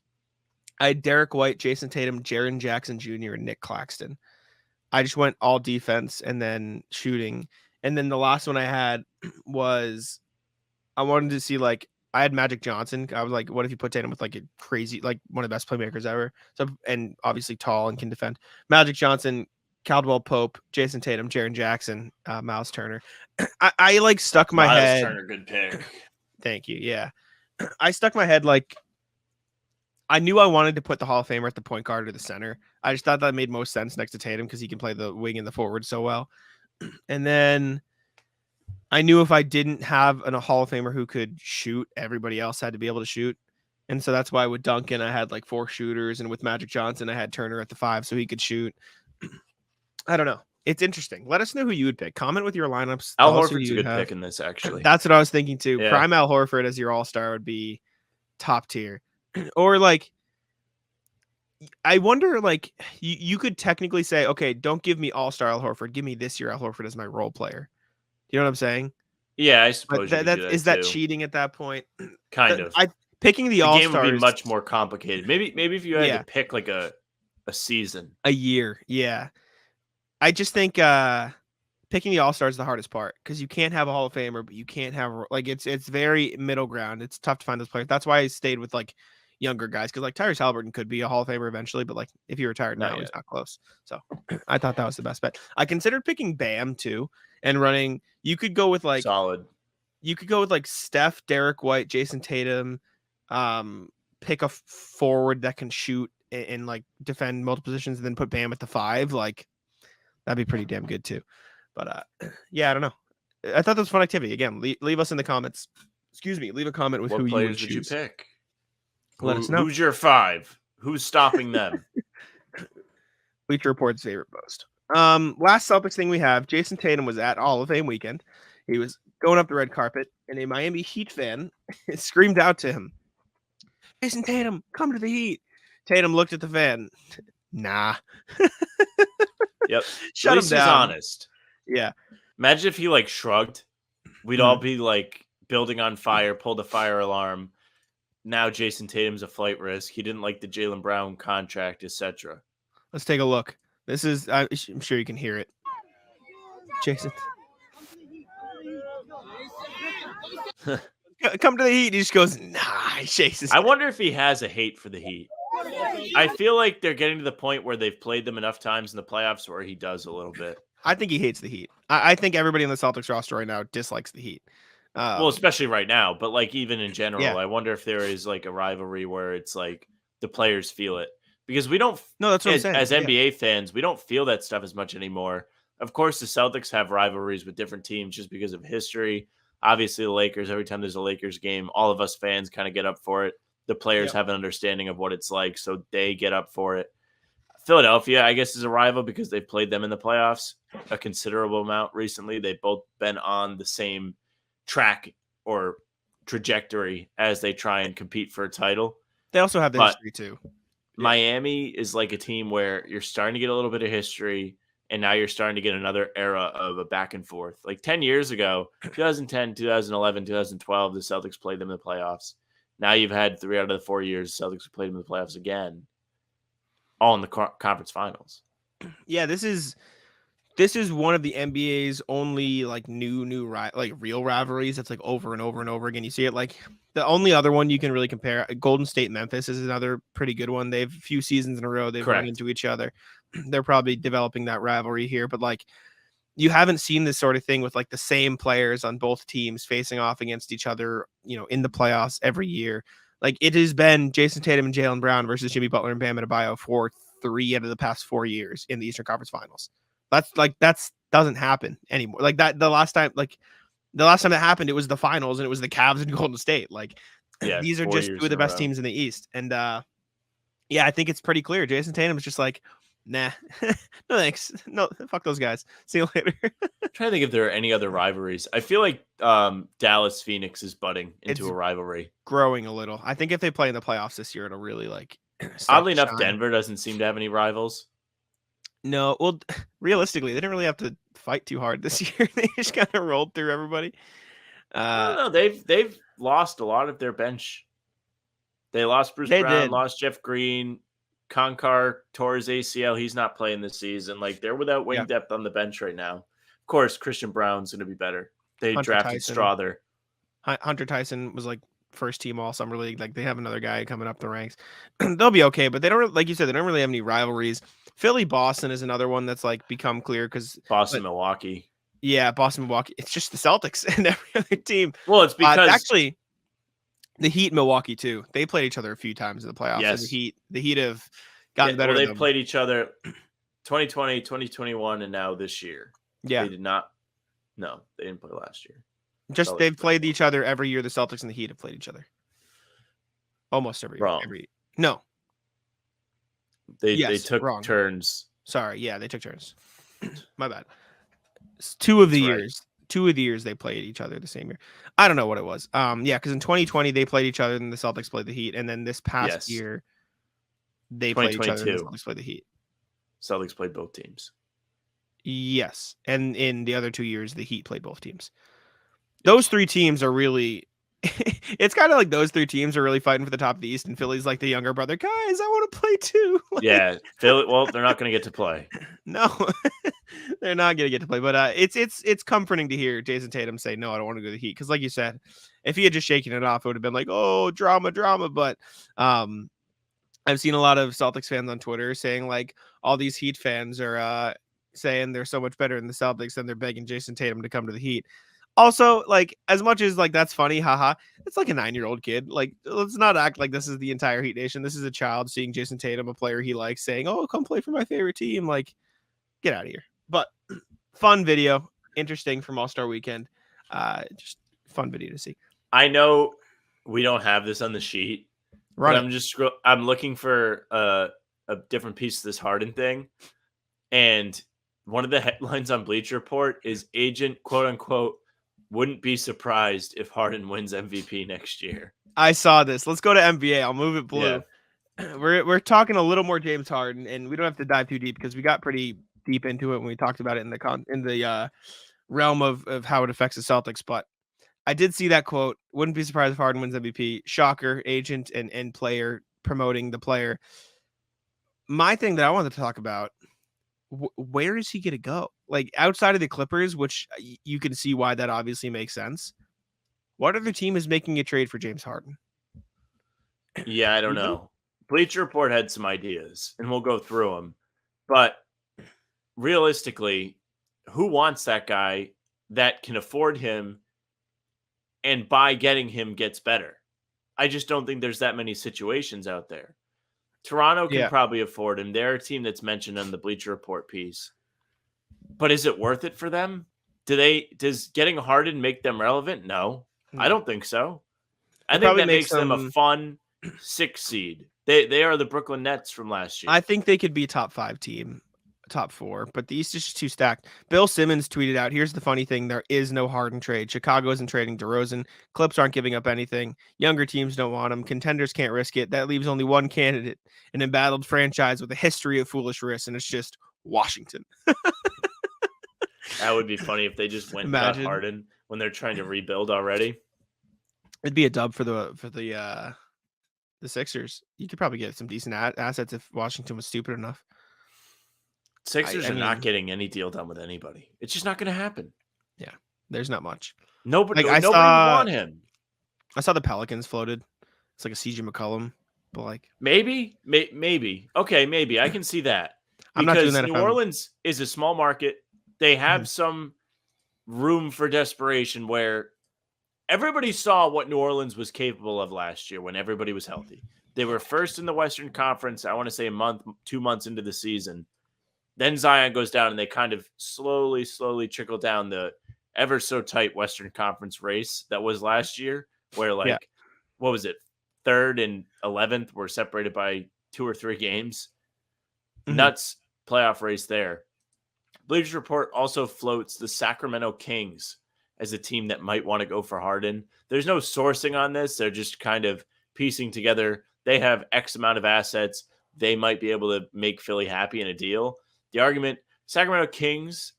I had Derek White, Jayson Tatum, Jaren Jackson Jr., and Nick Claxton. I just went all defense and then shooting. And then the last one I had was I wanted to see, like, I had Magic Johnson. I was like, what if you put Tatum with like a crazy, like one of the best playmakers ever? So, and obviously tall and can defend. Magic Johnson, Caldwell Pope, Jayson Tatum, Jaren Jackson, Miles Turner. I like stuck my head. Miles Turner, good pick. Thank you. Yeah. I stuck my head like I knew I wanted to put the Hall of Famer at the point guard or the center. I just thought that made most sense next to Tatum because he can play the wing and the forward so well. And then I knew if I didn't have a Hall of Famer who could shoot, everybody else had to be able to shoot. And so that's why with Duncan, I had like 4 shooters. And with Magic Johnson, I had Turner at the 5 so he could shoot. I don't know. It's interesting. Let us know who you would pick. Comment with your lineups. Al Horford's a good pick in this, actually. That's what I was thinking too. Yeah. Prime Al Horford as your all-star would be top tier. Or like I wonder, like, you could technically say, okay, don't give me all-star Al Horford. Give me this year Al Horford as my role player. You know what I'm saying? Yeah, I But suppose you could do that is that too. cheating at that point? Kind of. Picking the The game would be all-stars, much more complicated. Maybe if you had yeah, to pick like a season. a year. Yeah. I just think picking the all-stars is the hardest part because you can't have a Hall of Famer, but you can't have like it's very middle ground. It's tough to find those players. That's why I stayed with like younger guys because like Tyrese Halliburton could be a Hall of Famer eventually, but like if he retired Not now, yet. he's not close. So I thought that was the best bet. I considered picking Bam too and running. You could go with like Solid. Steph, Derek White, Jayson Tatum, pick a forward that can shoot and like defend multiple positions, and then put Bam at the 5. Like that'd be pretty damn good too. But yeah, I don't know. I thought that was a fun activity. Again, leave us in the comments. Excuse me. Leave a comment with What who players you would would you choose. pick? Let us know. Who's your 5? Who's stopping them? Bleacher Report's favorite post. Last Celtics thing we have, Jayson Tatum was at Hall of Fame weekend. He was going up the red carpet, and a Miami Heat fan screamed out to him, "Jayson Tatum, come to the Heat." Tatum looked at the fan. Nah. Yep. Shut At him least he's down. honest. Yeah. Imagine if he like shrugged. We'd all be like building on fire, pulled a fire alarm. Now Jayson Tatum's a flight risk. He didn't like the Jaylen Brown contract, etc. Let's take a look. This is, I'm sure you can hear it. Jason. Come to the Heat. He just goes, nah, Jason. I wonder if he has a hate for the Heat. I feel like they're getting to the point where they've played them enough times in the playoffs where he does a little bit. I think he hates the Heat. I think everybody in the Celtics roster right now dislikes the Heat. Well, especially right now, but like even in general, Yeah. I wonder if there is like a rivalry where it's like the players feel it. Because we don't, No, that's what I'm saying. as Yeah. NBA fans, we don't feel that stuff as much anymore. Of course, the Celtics have rivalries with different teams just because of history. Obviously, the Lakers, every time there's a Lakers game, all of us fans kind of get up for it. The players have an understanding of what it's like, so they get up for it. Philadelphia, I guess, is a rival because they've played them in the playoffs a considerable amount recently. They've both been on the same track or trajectory as they try and compete for a title. They also have the history too. Miami is like a team where you're starting to get a little bit of history, and now you're starting to get another era of a back and forth. Like 10 years ago, 2010, 2011, 2012, the Celtics played them in the playoffs. Now you've had 3 out of the 4 years the Celtics have played them in the playoffs again, all in the conference finals. Yeah, this is one of the NBA's only like new like real rivalries that's like over and over and over again. You see it like the only other one you can really compare, Golden State Memphis is another pretty good one. They've a few seasons in a row they've run into each other. They're probably developing that rivalry here, but like you haven't seen this sort of thing with like the same players on both teams facing off against each other, you know, in the playoffs every year. Like it has been Jayson Tatum and Jaylen Brown versus Jimmy Butler and Bam Adebayo for 3 out of the past 4 years in the Eastern Conference Finals. That's doesn't happen anymore. Like that the last time that happened, it was the finals and it was the Cavs and Golden State. Like these are just 2 of the best teams in the East. And yeah, I think it's pretty clear. Jayson Tatum is just like, nah, no thanks. No, fuck those guys. See you later. I'm trying to think if there are any other rivalries. I feel like Dallas Phoenix is budding into a rivalry. Growing a little. I think if they play in the playoffs this year, it'll really like oddly enough, Denver doesn't seem to have any rivals. No, well, realistically, they didn't really have to fight too hard this year. They just kind of rolled through everybody. I don't know. They've lost a lot of their bench. They lost Bruce Brown, lost Jeff Green. Konkar tore his ACL. He's not playing this season. Like they're without wing depth on the bench right now. Of course, Christian Brown's going to be better. They drafted Strother. Hunter Tyson was like first team all summer league. Like they have another guy coming up the ranks. They'll be okay, but they don't, like you said, they don't really have any rivalries. Philly Boston is another one that's like become clear because Milwaukee. Yeah, Boston Milwaukee. It's just the Celtics and every other team. Well, it's because actually the Heat Milwaukee too. They played each other a few times in the playoffs. Yes. And the Heat have gotten better. Well, they played each other 2020, 2021, and now this year. Yeah. They did not. No, they didn't play last year. Just they've played each other every year. The Celtics and the Heat have played each other. Almost every year. No. They took turns. Sorry, yeah, they took turns. My bad. It's 2 of the years. 2 of the years they played each other the same year. I don't know what it was. Yeah, because in 2020 they played each other and the Celtics played the Heat, and then this past year they play each other and the 2022. Celtics play the Heat. Celtics played both teams. Yes. And in the other 2 years, the Heat played both teams. Those three teams are really it's kind of like those three teams are really fighting for the top of the East, and Philly's like the younger brother. Guys, I want to play too. Yeah, Philly. Well, they're not going to get to play. No, they're not going to get to play. But it's comforting to hear Jayson Tatum say, "No, I don't want to go to the Heat." Because, like you said, if he had just shaken it off, it would have been like, "Oh, drama." But I've seen a lot of Celtics fans on Twitter saying like all these Heat fans are saying they're so much better than the Celtics, and they're begging Jayson Tatum to come to the Heat. Also, like, as much as like that's funny, haha, it's like a 9-year-old kid. Like, let's not act like this is the entire Heat Nation. This is a child seeing Jayson Tatum, a player he likes, saying, "Oh, come play for my favorite team." Like, get out of here. But fun video, interesting from All-Star Weekend. Just fun video to see. I know we don't have this on the sheet, but I'm looking for a different piece of this Harden thing, and one of the headlines on Bleacher Report is agent, quote unquote, wouldn't be surprised if Harden wins MVP next year. I saw this. Let's go to NBA. I'll move it blue. Yeah. We're talking a little more James Harden, and we don't have to dive too deep because we got pretty deep into it when we talked about it in the realm of how it affects the Celtics. But I did see that quote. Wouldn't be surprised if Harden wins MVP. Shocker, agent and player promoting the player. My thing that I wanted to talk about, where is he going to go? Like, outside of the Clippers, which you can see why that obviously makes sense. What other team is making a trade for James Harden? Yeah, I don't know. Bleacher Report had some ideas, and we'll go through them. But realistically, who wants that guy that can afford him and by getting him gets better? I just don't think there's that many situations out there. Toronto can probably afford him. They're a team that's mentioned in the Bleacher Report piece. But is it worth it for them? Does getting Harden make them relevant? No, I don't think so. I think that makes them a fun 6 seed. They are the Brooklyn Nets from last year. I think they could be top 5 team, top 4, but the East is just too stacked. Bill Simmons tweeted out, "Here's the funny thing. There is no Harden trade. Chicago isn't trading DeRozan. Clips aren't giving up anything. Younger teams don't want him. Contenders can't risk it. That leaves only one candidate, an embattled franchise with a history of foolish risks, and it's just Washington." That would be funny if they just went and got Harden when they're trying to rebuild already. It'd be a dub for the Sixers. You could probably get some decent assets if Washington was stupid enough. Sixers are not getting any deal done with anybody. It's just not going to happen. Yeah, there's not much. Nobody would want him. I saw the Pelicans floated. It's like a CJ McCollum, but like maybe. Okay, maybe I can see that. I'm not doing that. New Orleans is a small market. They have some room for desperation where everybody saw what New Orleans was capable of last year when everybody was healthy. They were first in the Western Conference, I want to say 2 months into the season. Then Zion goes down and they kind of slowly trickle down the ever so tight Western Conference race that was last year, where what was it? 3rd and 11th were separated by 2 or 3 games. Nuts playoff race there. Bleacher Report also floats the Sacramento Kings as a team that might want to go for Harden. There's no sourcing on this. They're just kind of piecing together. They have X amount of assets. They might be able to make Philly happy in a deal. The argument, Sacramento Kings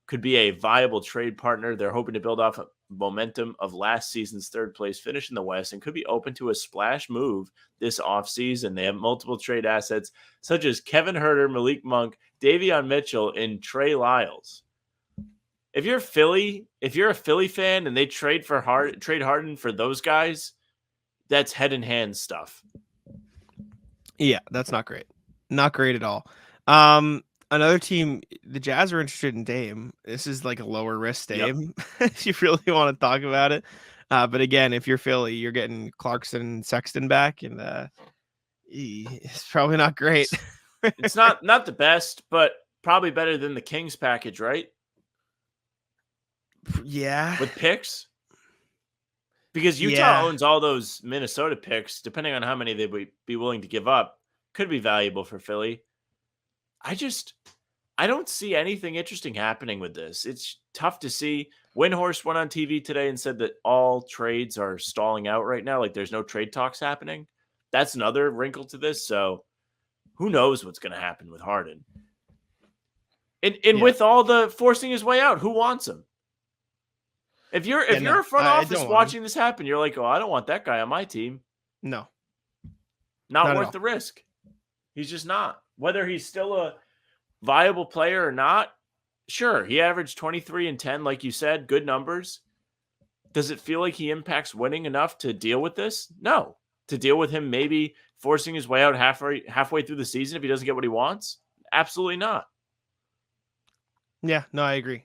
could be a viable trade partner. They're hoping to build off momentum of last season's 3rd place finish in the West and could be open to a splash move this offseason. They have multiple trade assets such as Kevin Huerter, Malik Monk, Davion Mitchell, and Trey Lyles. If you're a Philly fan and they trade Harden for those guys, that's head in hand stuff. Yeah, that's not great. Not great at all. Another team, the Jazz are interested in Dame. This is like a lower risk Dame if you really want to talk about it. But again, if you're Philly, you're getting Clarkson and Sexton back, and it's probably not great. It's not the best, but probably better than the Kings package, right? Yeah. With picks? Because Utah owns all those Minnesota picks, depending on how many they would be willing to give up, could be valuable for Philly. I don't see anything interesting happening with this. It's tough to see. Windhorst went on TV today and said that all trades are stalling out right now. Like there's no trade talks happening. That's another wrinkle to this. So Who knows what's going to happen with Harden? And with all the forcing his way out, who wants him? If you're a front office watching this happen, you're like, oh, I don't want that guy on my team. No. Not worth the risk. He's just not. Whether he's still a viable player or not, sure, he averaged 23 and 10, like you said, good numbers. Does it feel like he impacts winning enough to deal with this? No. To deal with him maybe forcing his way out halfway through the season if he doesn't get what he wants? Absolutely not. Yeah, no, I agree.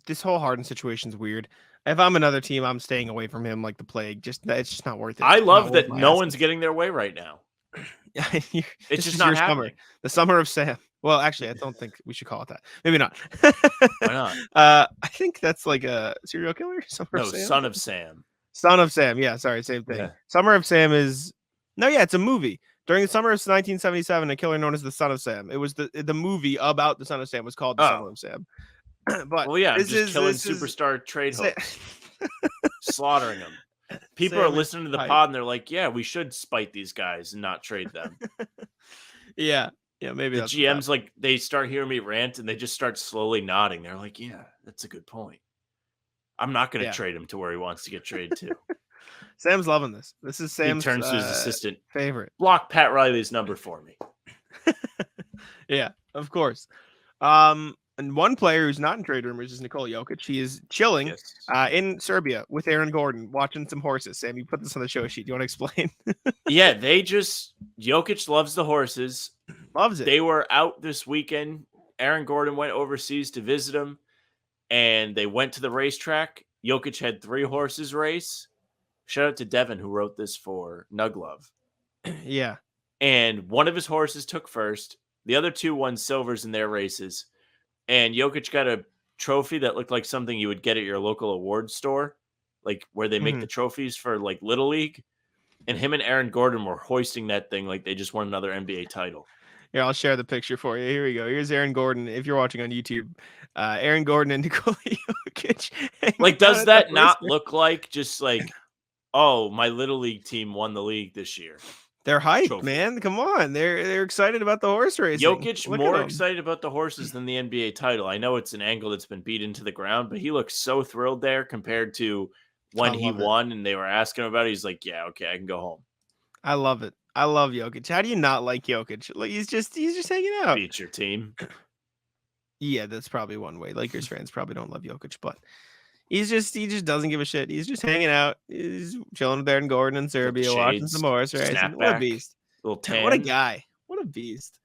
This whole Harden situation is weird. If I'm another team, I'm staying away from him like the plague. It's just not worth it. I love that no one's getting their way right now. It's just not happening. Summer. The summer of Sam. Well, actually, I don't think we should call it that. Maybe not. Why not? I think that's like a serial killer. No, Son of Sam. Son of Sam. Yeah, sorry, same thing. Yeah. Summer of Sam is it's a movie. During the summer of 1977, a killer known as the Son of Sam. It was the movie about the Son of Sam was called the Son of Sam. But killing superstar trade hooks, slaughtering them. People are listening to the pod and they're like, "Yeah, we should spite these guys and not trade them." Yeah, maybe the GMs like they start hearing me rant and they just start slowly nodding. They're like, "Yeah, that's a good point. I'm not going to trade him to where he wants to get traded to." Sam's loving this. This is Sam's. He turns to his assistant. Favorite. Block Pat Riley's number for me. Yeah, of course. And one player who's not in trade rumors is Nikola Jokic. He is chilling in Serbia with Aaron Gordon, watching some horses. Sam, you put this on the show sheet. Do you want to explain? Yeah, Jokic loves the horses. Loves it. They were out this weekend. Aaron Gordon went overseas to visit him, and they went to the racetrack. Jokic had 3 horses race. Shout out to Devin, who wrote this for Nuglove. Yeah. And one of his horses took first. The other 2 won silvers in their races. And Jokic got a trophy that looked like something you would get at your local awards store, like where they make the trophies for like Little League. And him and Aaron Gordon were hoisting that thing like they just won another NBA title. Here, I'll share the picture for you. Here we go. Here's Aaron Gordon. If you're watching on YouTube, Aaron Gordon and Nikola Jokic. Like, does that not look like just like, oh, my Little League team won the league this year? They're hyped, man. Come on. They're excited about the horse racing. Jokic more excited about the horses than the NBA title. I know it's an angle that's been beat into the ground, but he looks so thrilled there compared to when he won and they were asking him about it. He's like, yeah, okay, I can go home. I love it. I love Jokic. How do you not like Jokic? Like he's just hanging out. Beat your team. Yeah, that's probably one way. Lakers fans probably don't love Jokic, but he just doesn't give a shit. He's just hanging out. He's chilling with Aaron Gordon in Serbia, watching some horse racing. What a beast! Little tan. What a guy! What a beast!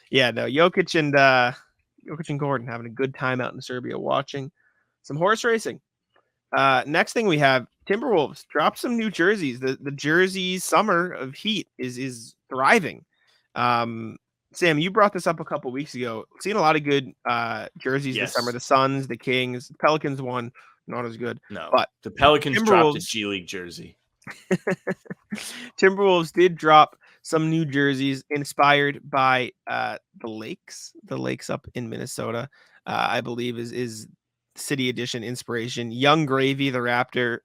Yeah, no, Jokic and Gordon having a good time out in Serbia watching some horse racing. Next thing we have Timberwolves drop some new jerseys. The jersey summer of heat is thriving. Sam, you brought this up a couple weeks ago. Seen a lot of good jerseys this summer. The Suns, the Kings, Pelicans won. Not as good. No, but the Pelicans dropped a G League jersey. Timberwolves did drop some new jerseys inspired by the lakes up in Minnesota. I believe is City Edition inspiration. Young Gravy, the rapper,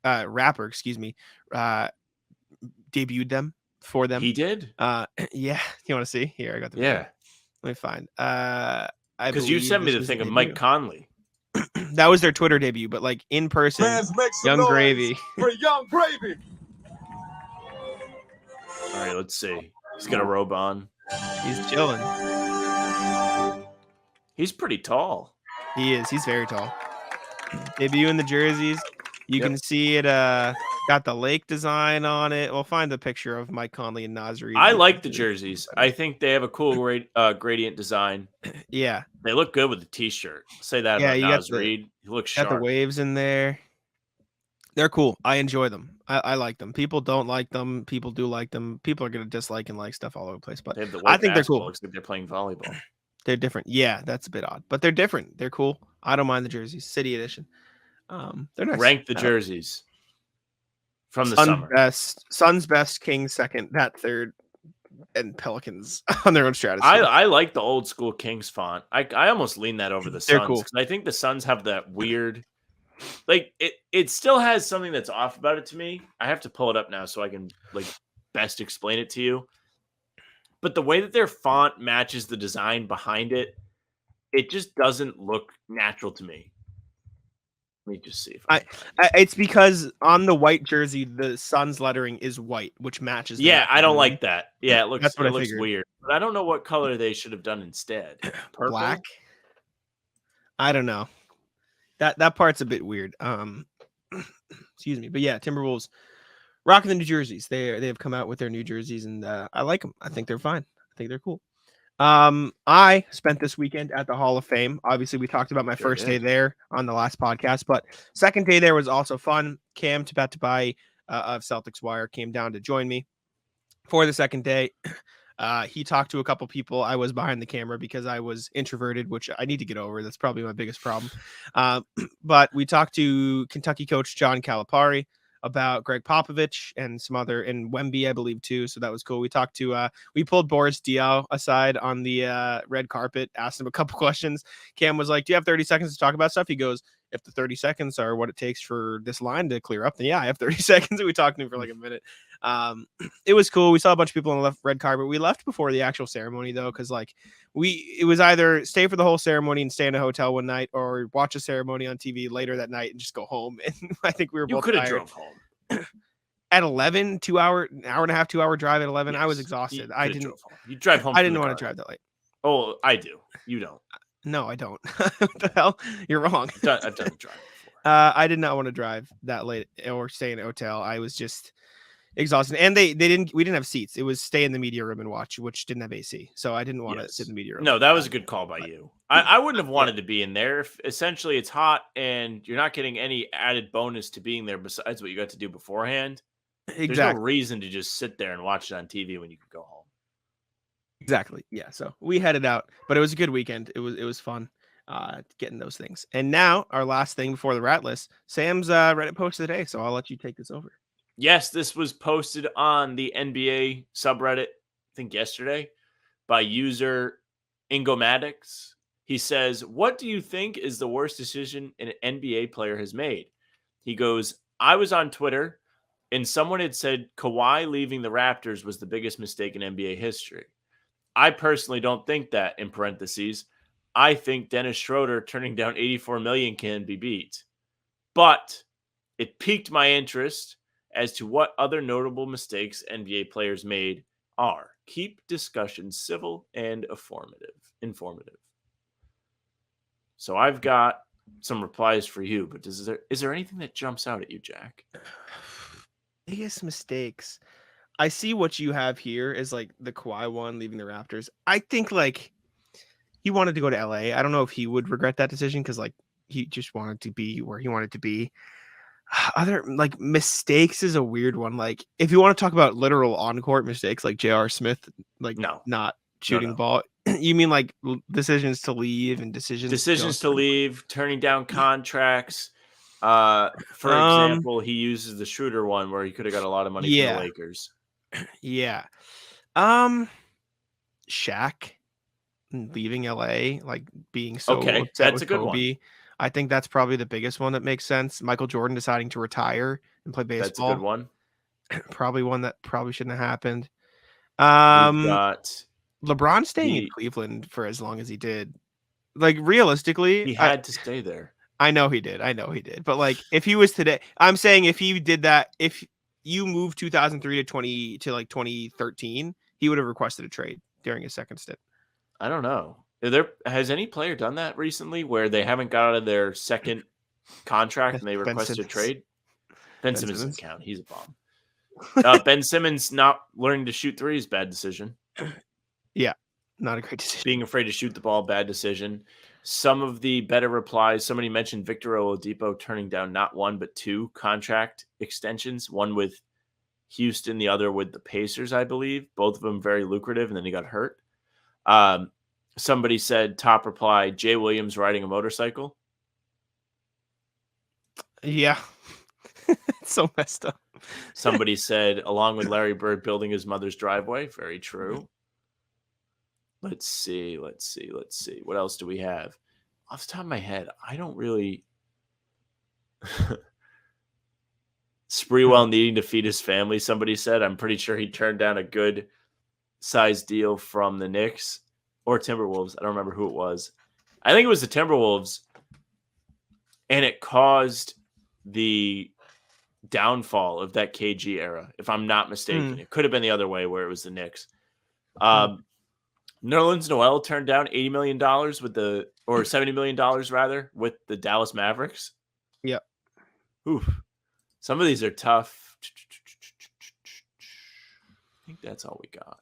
debuted them for them. He did. Yeah. You want to see? Here, I got the video. Let me find. Because you sent me the thing of Mike Conley. That was their Twitter debut, but like in person, Young Gravy. For Young Gravy. All right, let's see. He's got a robe on. He's chilling. He's pretty tall. He is. He's very tall. Debut in the jerseys. You can see it. Got the lake design on it. We'll find the picture of Mike Conley and Naz Reid. I like the jerseys. I think they have a cool gradient design. Yeah. They look good with the t-shirt. Say that about Naz Reid. He looks sharp. Got the waves in there. They're cool. I enjoy them. I like them. People don't like them. People do like them. People are going to dislike and like stuff all over the place. But I think they're cool. Looks like they're playing volleyball. They're different. Yeah, that's a bit odd. But they're different. They're cool. I don't mind the jerseys. City Edition. They're nice. Rank the jerseys. From the summer. Suns best, Kings second, that third, and Pelicans on their own strategy. I like the old school Kings font. I almost lean that over the Suns. Cool. I think the Suns have that weird, like it still has something that's off about it to me. I have to pull it up now so I can like best explain it to you. but the way that their font matches the design behind it, it just doesn't look natural to me. Let me just see if It's because on the white jersey, the Suns lettering is white, which matches. Yeah, I don't like that. Yeah, it looks figured. weird. But I don't know what color they should have done instead. Purple? Black. I don't know. That part's a bit weird. Excuse me, but yeah, Timberwolves rocking the new jerseys. They have come out with their new jerseys, and I like them. I think they're fine. I think they're cool. I spent this weekend at the Hall of Fame. Obviously, we talked about my first day there on the last podcast, but second day there was also fun. Cam Tabatabai of Celtics Wire came down to join me for the second day. He talked to a couple people. I was behind the camera because I was introverted, which I need to get over. That's probably my biggest problem. But we talked to Kentucky coach John Calipari about Greg Popovich and some other, and Wemby, I believe, too. So that was cool. We talked to, we pulled Boris Diaw aside on the red carpet, asked him a couple questions. Cam was like, do you have 30 seconds to talk about stuff? He goes, if the 30 seconds are what it takes for this line to clear up, then yeah, I have 30 seconds. And we talked to him for like a minute. It was cool. We saw a bunch of people on the red carpet. We left before the actual ceremony though, because like it was either stay for the whole ceremony and stay in a hotel one night, or watch a ceremony on TV later that night and just go home. And I think we were both tired. Drove home At 11, an hour and a half, 2 hour drive at 11. Yes, I was exhausted. I didn't. You drive home. I didn't want to drive that late. Oh, I do. You don't. No, I don't. What the hell? You're wrong. I've done the drive before. I did not want to drive that late or stay in a hotel. I was just exhausted, and we didn't have seats. It was stay in the media room and watch, which didn't have AC, so I didn't want to sit in the media room. No, that was a good call by you. I wouldn't have wanted to be in there. If essentially it's hot and you're not getting any added bonus to being there besides what you got to do beforehand. Exactly. There's no reason to just sit there and watch it on TV when you could go home. Exactly. Yeah. So we headed out, but it was a good weekend. It was fun getting those things. And now our last thing before the rat list, Sam's Reddit post of the day. So I'll let you take this over. Yes, this was posted on the NBA subreddit, I think yesterday, by user Ingomatics. He says, what do you think is the worst decision an NBA player has made? He goes, I was on Twitter and someone had said Kawhi leaving the Raptors was the biggest mistake in NBA history. I personally don't think that, in parentheses. I think Dennis Schroeder turning down $84 million can be beat. But it piqued my interest as to what other notable mistakes NBA players made are. Keep discussion civil and informative. So I've got some replies for you, but is there anything that jumps out at you, Jack? Biggest mistakes. I see what you have here is like the Kawhi one, leaving the Raptors. I think like he wanted to go to LA. I don't know if he would regret that decision because like he just wanted to be where he wanted to be. Other like mistakes is a weird one. Like if you want to talk about literal on-court mistakes, like J.R. Smith, like not shooting ball. You mean like decisions to leave and decisions to leave, turning down contracts. For example, he uses the Schroeder one where he could have got a lot of money from the Lakers. Yeah. Shaq leaving LA, like being so upset that's with a good Kobe. One. I think that's probably the biggest one that makes sense. Michael Jordan deciding to retire and play baseball. That's a good one. Probably one that probably shouldn't have happened. We've got LeBron staying in Cleveland for as long as he did. Like realistically, he had to stay there. I know he did. But like if he was today, I'm saying if he did that, if you moved 2003 to like 2013, he would have requested a trade during his second stint. I don't know. Has any player done that recently where they haven't got out of their second contract and they requested a trade? Ben Simmons doesn't count. He's a bomb. Ben Simmons not learning to shoot threes, bad decision. Yeah, not a great decision. Being afraid to shoot the ball, bad decision. Some of the better replies, somebody mentioned Victor Oladipo turning down not one, but two contract extensions, one with Houston, the other with the Pacers, I believe. Both of them very lucrative, and then he got hurt. Somebody said, top reply, Jay Williams riding a motorcycle. Yeah. It's so messed up. Somebody said, along with Larry Bird building his mother's driveway. Very true. Let's see. What else do we have? Off the top of my head, I don't really... Spreewell needing to feed his family, somebody said. I'm pretty sure he turned down a good size deal from the Knicks or Timberwolves. I don't remember who it was. I think it was the Timberwolves, and it caused the downfall of that KG era, if I'm not mistaken. It could have been the other way where it was the Knicks. Nerlens Noel turned down $80 million or $70 million rather with the Dallas Mavericks. Yep. Oof. Some of these are tough. I think that's all we got.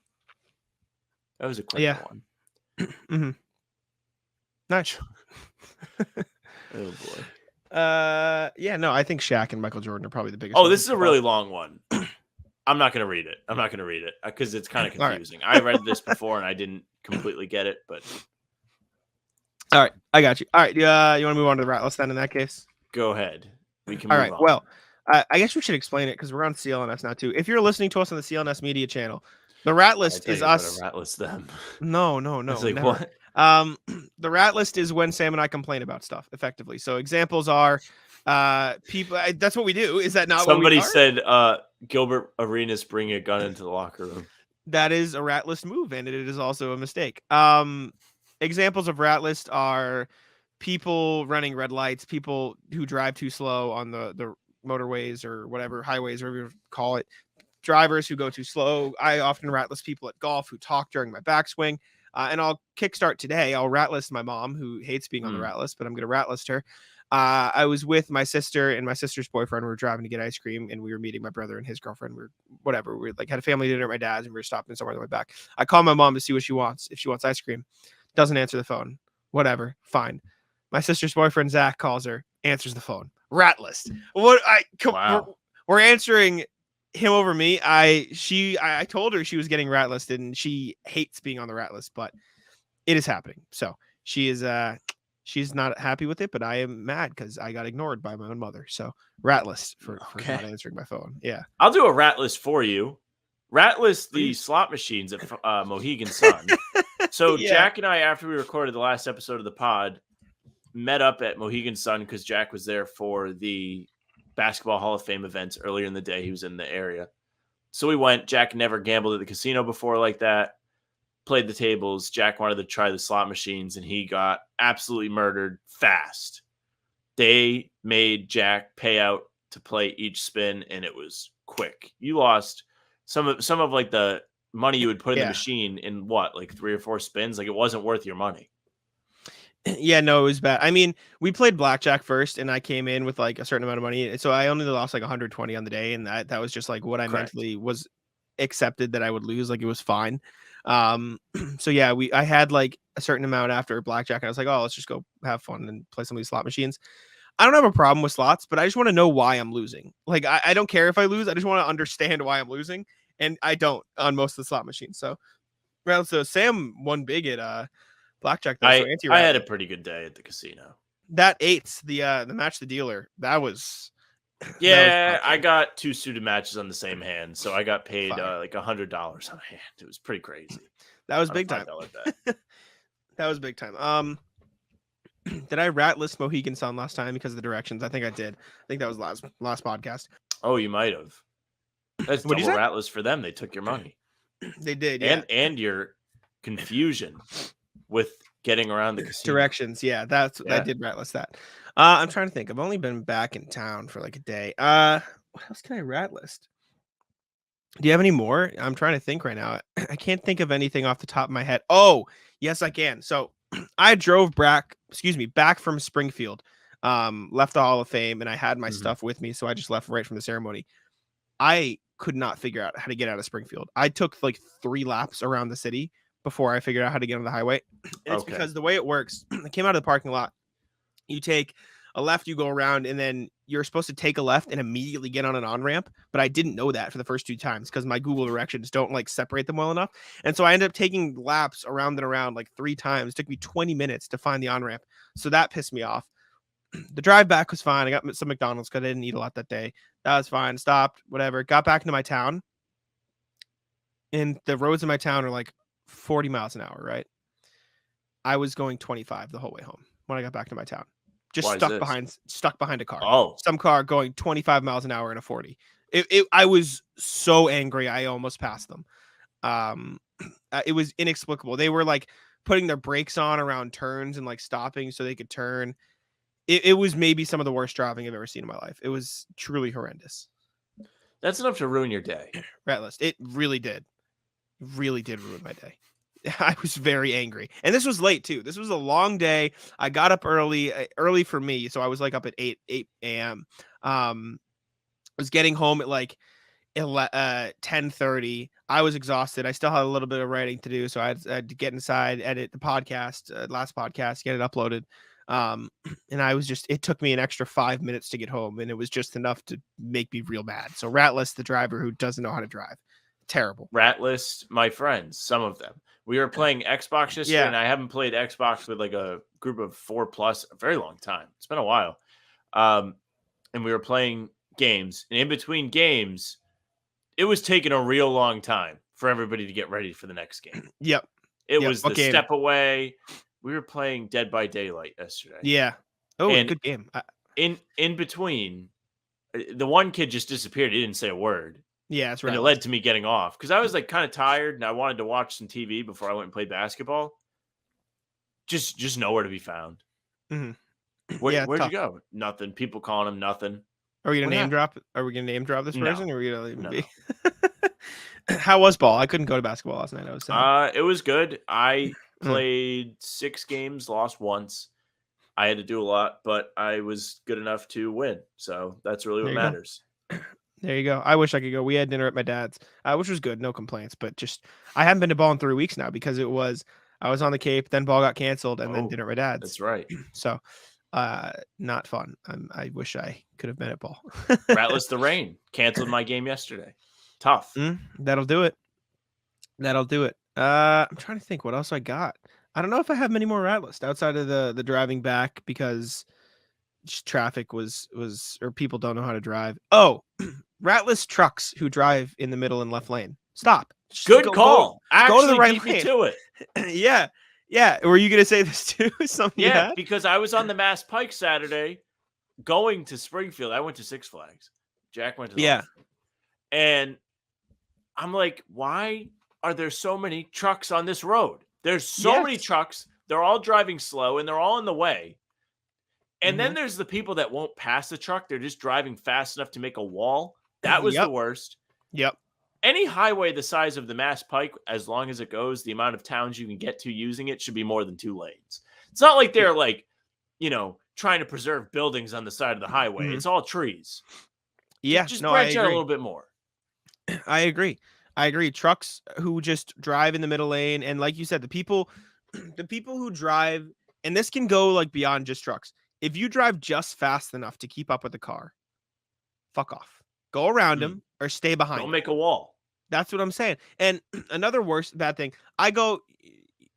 That was a quick one. Mm-hmm. Nice. Oh boy. No, I think Shaq and Michael Jordan are probably the biggest. Oh, this is a really long one. I'm not going to read it. Because it's kind of confusing. Right. I read this before and I didn't completely get it, but. All right. I got you. All right. You want to move on to the rat list then in that case? Go ahead. We can move on. Well, I guess we should explain it because we're on CLNS now too. If you're listening to us on the CLNS Media channel, the rat list is us. Rat list them. No. It's like, what? The rat list is when Sam and I complain about stuff effectively. So examples are people. That's what we do. Is that not somebody what we said? Gilbert Arenas bring a gun into the locker room. That is a rat list move, and it is also a mistake. Examples of rat list are people running red lights, people who drive too slow on the motorways or whatever, highways, whatever you call it, drivers who go too slow. I often rat list people at golf who talk during my backswing. And I'll kickstart today. I'll rat list my mom, who hates being on the rat list, but I'm going to rat list her. I was with my sister and my sister's boyfriend. We were driving to get ice cream, and we were meeting my brother and his girlfriend. We like had a family dinner at my dad's, and we were stopping somewhere on the way back. I call my mom to see what she wants. If she wants ice cream, doesn't answer the phone. Whatever, fine. My sister's boyfriend Zach calls her, answers the phone. Rat list. We're answering him over me. I told her she was getting rat listed, and she hates being on the rat list, but it is happening. So she is she's not happy with it, but I am mad because I got ignored by my own mother. So rat list for not answering my phone. Yeah, I'll do a rat list for you. Rat list the slot machines at Mohegan Sun. So Jack and I, after we recorded the last episode of the pod, met up at Mohegan Sun because Jack was there for the Basketball Hall of Fame events earlier in the day. He was in the area. So we went. Jack never gambled at the casino before like that. Played the tables. Jack wanted to try the slot machines, and he got absolutely murdered fast. They made Jack pay out to play each spin, and it was quick. You lost some of like the money you would put in the machine in like 3 or 4 spins. Like, it wasn't worth your money. Yeah, no, it was bad. I mean, we played blackjack first, and I came in with like a certain amount of money, so I only lost like 120 on the day, and that was just like what I mentally was accepted that I would lose. Like, it was fine. So yeah, I had like a certain amount after blackjack, and I was like, oh, let's just go have fun and play some of these slot machines. I don't have a problem with slots, but I just want to know why I'm losing. Like, I don't care if I lose. I just want to understand why I'm losing, and I don't on most of the slot machines. So Sam won big at blackjack. Though, I had a pretty good day at the casino. That eights, the match the dealer, that was I got 2 suited matches on the same hand, so I got paid like $100 on a hand. It was pretty crazy. That was big time. That was big time. Did I rat list Mohegan Sun last time because of the directions? I think I did. I think that was last podcast. Oh, you might have. That's double rat list for them. They took your money. They did, and your confusion with getting around the casino. Directions. Yeah, I did rat list that. I'm trying to think. I've only been back in town for like a day. What else can I rat list? Do you have any more? I'm trying to think right now. I can't think of anything off the top of my head. Oh, yes, I can. So I drove back from Springfield, left the Hall of Fame, and I had my stuff with me, so I just left right from the ceremony. I could not figure out how to get out of Springfield. I took like 3 laps around the city before I figured out how to get on the highway. And it's because the way it works, I came out of the parking lot. You take a left, you go around, and then you're supposed to take a left and immediately get on an on-ramp. But I didn't know that for the first 2 times because my Google directions don't like separate them well enough. And so I ended up taking laps around and around like 3 times. It took me 20 minutes to find the on-ramp. So that pissed me off. The drive back was fine. I got some McDonald's because I didn't eat a lot that day. That was fine. Stopped, whatever. Got back into my town. And the roads in my town are like 40 miles an hour, right? I was going 25 the whole way home when I got back to my town. Just stuck behind a car. Oh, some car going 25 miles an hour in a 40. I was so angry. I almost passed them. it was inexplicable. They were like putting their brakes on around turns and like stopping so they could turn. It was maybe some of the worst driving I've ever seen in my life. It was truly horrendous. That's enough to ruin your day. Ratless. It really did. Really did ruin my day. I was very angry. And this was late too. This was a long day. I got up early for me. So I was like up at 8 a.m. I was getting home at like 10:30. I was exhausted. I still had a little bit of writing to do. So I had to get inside, edit the podcast, last podcast, get it uploaded. And I was it took me an extra 5 minutes to get home, and it was just enough to make me real mad. So Ratless, the driver who doesn't know how to drive, terrible. Ratless, my friends, some of them. We were playing Xbox yesterday, and I haven't played Xbox with like a group of 4+ a very long time. It's been a while. And we were playing games, and in between games, it was taking a real long time for everybody to get ready for the next game. Yep. It was the step away. We were playing Dead by Daylight yesterday. Yeah. Oh, and good game. In between, the one kid just disappeared. He didn't say a word. Yeah, that's right. And it led to me getting off because I was like kind of tired and I wanted to watch some TV before I went and played basketball. Just nowhere to be found. Mm-hmm. Where'd you go? Nothing. People calling him nothing. Are we gonna name drop? Are we gonna name drop this person? No. Or are we gonna leave him No. be? How was ball? I couldn't go to basketball last night. I was sad. It was good. I played 6 games, lost once. I had to do a lot, but I was good enough to win. So that's really what matters. There you go. I wish I could go. We had dinner at my dad's, which was good. No complaints, but I haven't been to ball in 3 weeks now because I was on the Cape, then ball got canceled, and then dinner at my dad's. That's right. So, not fun. I wish I could have been at ball. Ratless the Rain canceled my game yesterday. Tough. That'll do it. I'm trying to think what else I got. I don't know if I have many more Ratless outside of the driving back because traffic was or people don't know how to drive. Oh, Ratless trucks who drive in the middle and left lane. Stop. Good call. Go to the right beat me lane. to it. Yeah. Were you gonna say this too? Something? Yeah, because I was on the Mass Pike Saturday going to Springfield. I went to Six Flags. Jack went to the left. And I'm like, why are there so many trucks on this road? There's so many trucks. They're all driving slow and they're all in the way. And then there's the people that won't pass the truck. They're just driving fast enough to make a wall. That was the worst. Yep. Any highway the size of the Mass Pike, as long as it goes, the amount of towns you can get to using it should be more than 2 lanes. It's not like they're like, trying to preserve buildings on the side of the highway. It's all trees. Yeah. Just branch out a little bit more. I agree. Trucks who just drive in the middle lane. And like you said, the people who drive, and this can go like beyond just trucks. If you drive just fast enough to keep up with the car, fuck off. Go around them or stay behind. Don't make a wall. That's what I'm saying. And another bad thing,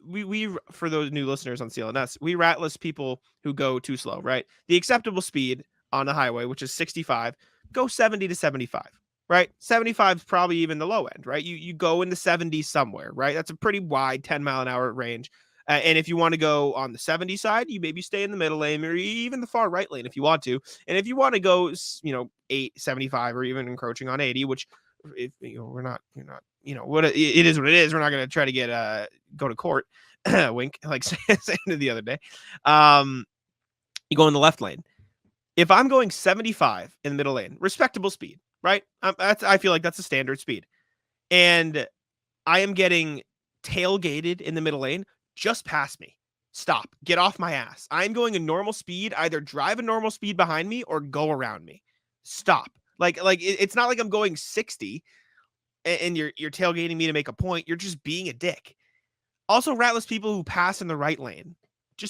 we for those new listeners on CLNS, we Ratless people who go too slow, right? The acceptable speed on the highway, which is 65, go 70 to 75. Right? 75 is probably even the low end, right? You go in the 70s somewhere, right? That's a pretty wide 10-mile-an-hour range. And if you want to go on the 70 side, you maybe stay in the middle lane or even the far right lane if you want to. And if you want to go, 75 or even encroaching on 80, which we're not, what it is what it is. We're not going to try to get go to court. Wink, like saying the other day. You go in the left lane. If I'm going 75 in the middle lane, respectable speed. Right? I feel like that's a standard speed. And I am getting tailgated in the middle lane. Just pass me. Stop. Get off my ass. I'm going a normal speed. Either drive a normal speed behind me or go around me. Stop. It's not like I'm going 60 and you're tailgating me to make a point. You're just being a dick. Also, Ratless people who pass in the right lane.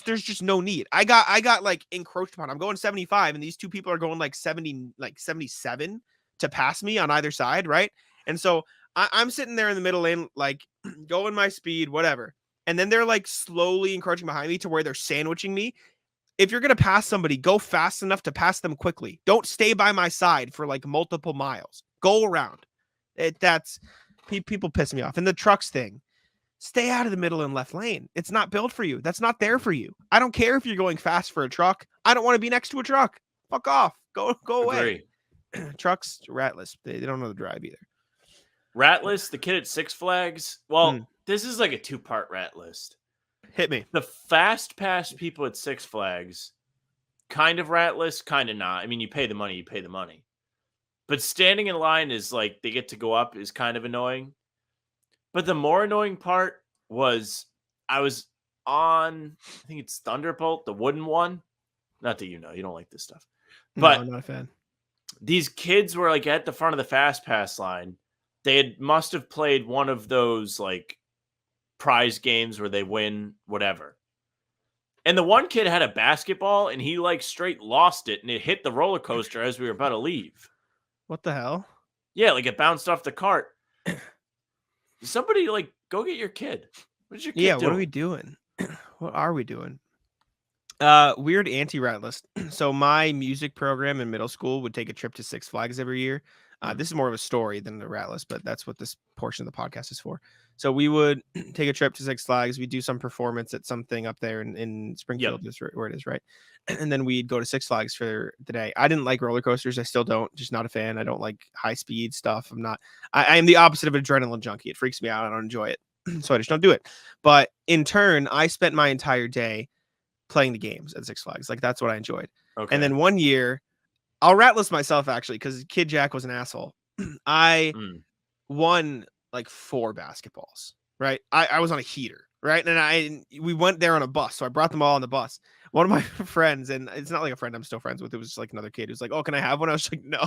There's just no need. I got like encroached upon. I'm going 75 and these two people are going like 70, like 77 to pass me on either side, right? And so I'm sitting there in the middle lane, like going my speed, whatever. And then they're like slowly encroaching behind me to where they're sandwiching me. If you're going to pass somebody, go fast enough to pass them quickly. Don't stay by my side for like multiple miles. Go around. People piss me off. And the trucks thing, stay out of the middle and left lane. It's not built for you. That's not there for you. I don't care if you're going fast for a truck. I don't want to be next to a truck. Fuck off. Go away. Trucks, Ratless. They don't know the drive either. Ratless, the kid at Six Flags. Well, this is like a 2-part rat list. Hit me. The fast pass people at Six Flags, kind of rat list, kind of not. I mean, you pay the money, But standing in line is like they get to go up is kind of annoying. But the more annoying part was I was on, I think it's Thunderbolt, the wooden one. Not that you don't like this stuff. But no, I'm not a fan. These kids were like at the front of the fast pass line. They must have played one of those like prize games where they win whatever. And the one kid had a basketball and he like straight lost it and it hit the roller coaster as we were about to leave. What the hell? Yeah, like it bounced off the cart. Somebody like go get your kid. What is your kid doing? What are we doing? What are we doing? Weird anti-rat list. So my music program in middle school would take a trip to Six Flags every year. This is more of a story than the rat list, but that's what this portion of the podcast is for. So we would take a trip to Six Flags. We'd do some performance at something up there in Springfield, is where it is, right? And then we'd go to Six Flags for the day. I didn't like roller coasters. I still don't. Just not a fan. I don't like high speed stuff. I am the opposite of adrenaline junkie. It freaks me out. I don't enjoy it. So I just don't do it. But in turn, I spent my entire day playing the games at Six Flags. Like that's what I enjoyed. Okay. And then one year, I'll rat list myself actually because Kid Jack was an asshole. I won like 4 basketballs, right? I was on a heater, right? And we went there on a bus. So I brought them all on the bus. One of my friends, and it's not like a friend I'm still friends with, it was just like another kid who's like, oh, can I have one? I was like, no.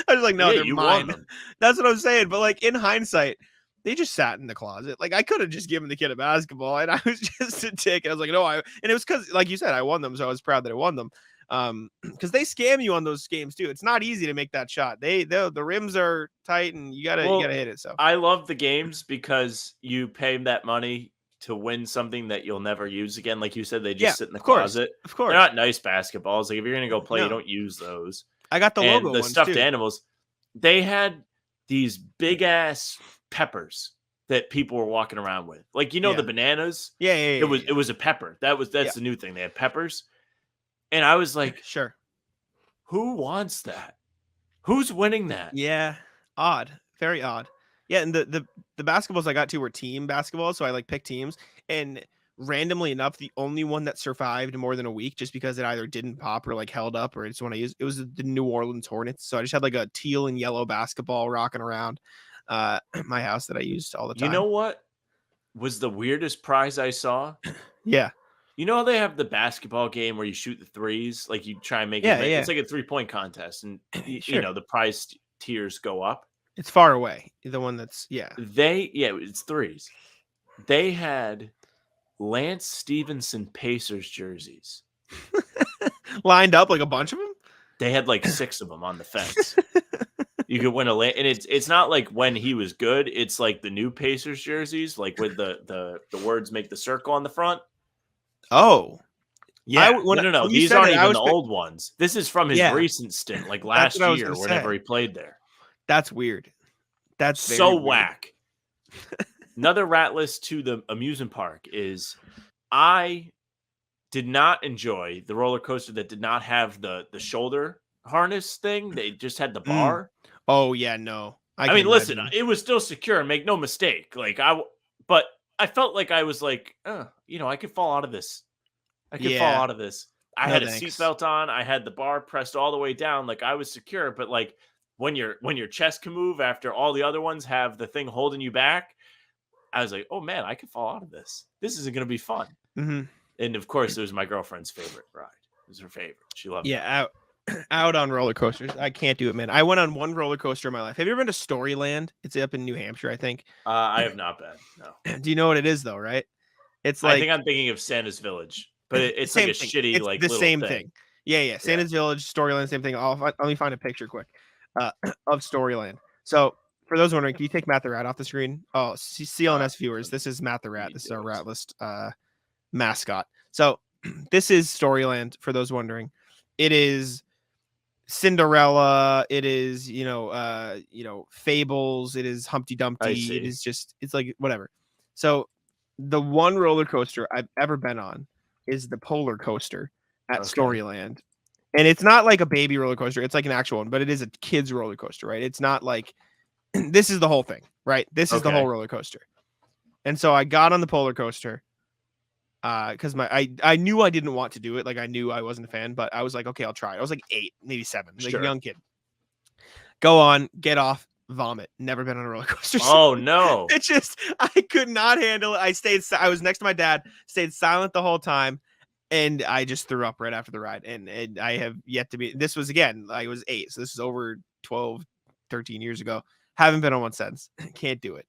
I was like, no, they're mine. That's what I'm saying. But like in hindsight, they just sat in the closet. Like I could have just given the kid a basketball and I was just a dick. And I was like, no, and it was because, like you said, I won them. So I was proud that I won them. Because they scam you on those games too. It's not easy to make that shot. The rims are tight and you gotta hit it. So I love the games because you pay that money to win something that you'll never use again. Like you said, they just sit in the closet. Of course. They're not nice basketballs. Like if you're gonna go play, you don't use those. I got the logo the stuffed animals. They had these big ass peppers that people were walking around with. Like the bananas. Yeah. It was a pepper. That's the new thing. They had peppers. And I was like, sure. Who wants that? Who's winning that? Yeah. Odd. Very odd. Yeah. And the basketballs I got to were team basketballs. So I like picked teams. And randomly enough, the only one that survived more than a week just because it either didn't pop or like held up or it's when I used it was the New Orleans Hornets. So I just had like a teal and yellow basketball rocking around my house that I used all the time. You know what was the weirdest prize I saw? Yeah. You know how they have the basketball game where you shoot the threes, like you try and make it. It's like a 3-point contest, and the prize tiers go up. It's far away. The one that's it's threes. They had Lance Stevenson Pacers jerseys lined up like a bunch of them. They had like 6 of them on the fence. You could win and it's not like when he was good. It's like the new Pacers jerseys, like with the words make the circle on the front. Oh, yeah. No. These aren't even the old ones. This is from his recent stint, like last year, whenever he played there. That's weird. That's so whack. Another rat list to the amusement park is I did not enjoy the roller coaster that did not have the shoulder harness thing. They just had the bar. Oh yeah, no. I mean, listen, it was still secure. Make no mistake. But I felt like I was like, I could fall out of this. I had a seatbelt on. I had the bar pressed all the way down. Like I was secure. But like when your chest can move after all the other ones have the thing holding you back, I was like, oh man, I could fall out of this. This isn't going to be fun. Mm-hmm. And of course, it was my girlfriend's favorite ride. It was her favorite. She loved it. Yeah, out on roller coasters. I can't do it, man. I went on one roller coaster in my life. Have you ever been to Storyland? It's up in New Hampshire, I think. I have not been. No. Do you know what it is, though? Right? It's like I think I'm thining of Santa's Village, but it's like a shitty it's like the little same thing. thing. Yeah. Santa's Village, Storyland, same thing. Let me find a picture quick of Storyland. So for those wondering, can you take Matt the Rat off the screen? Oh, CLNS viewers, this is Matt the Rat. This is our Rat List mascot. So this is Storyland. For those wondering, it is Cinderella. It is Fables. It is Humpty Dumpty. It is it's like whatever. So the one roller coaster I've ever been on is the Polar Coaster at Storyland. And it's not like a baby roller coaster. It's like an actual one, but it is a kid's roller coaster, right? It's not like this is the whole thing, right? This is the whole roller coaster. And so I got on the roller coaster because I knew I didn't want to do it. Like I knew I wasn't a fan, but I was like, okay, I'll try it. I was like 8, maybe 7, like Sure. a young kid. Go on, get off, vomit. Never been on a roller coaster. Oh no. It just, I could not handle it. I was next to my dad, stayed silent the whole time, and I just threw up right after the ride. And I have yet to be, this was again, I was 8. So this is over 12, 13 years ago. Haven't been on one since. Can't do it.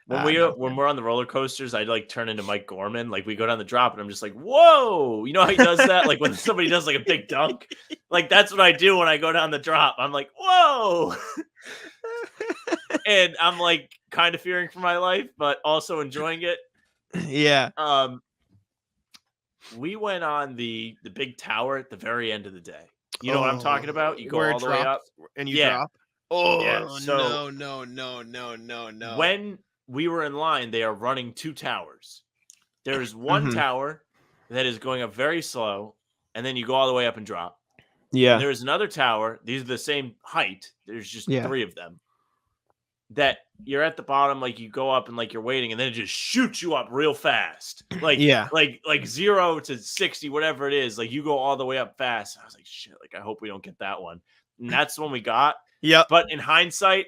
When we're on the roller coasters, I like turn into Mike Gorman. Like we go down the drop and I'm just like, whoa, you know how he does that? Like when somebody does like a big dunk, like that's what I do when I go down the drop. I'm like, whoa. And I'm like kind of fearing for my life, but also enjoying it. Yeah. We went on the big tower at the very end of the day. You know what I'm talking about? You go all the way up and you drop. Oh yeah. So no. When we were in line, they are running 2 towers. There's one tower that is going up very slow, and then you go all the way up and drop. Yeah. There's another tower. These are the same height. There's just 3 of them. That you're at the bottom, like you go up and like you're waiting, and then it just shoots you up real fast. Like, like 0 to 60, whatever it is. Like you go all the way up fast. I was like, shit, like I hope we don't get that one. And that's the one we got. Yeah. But in hindsight,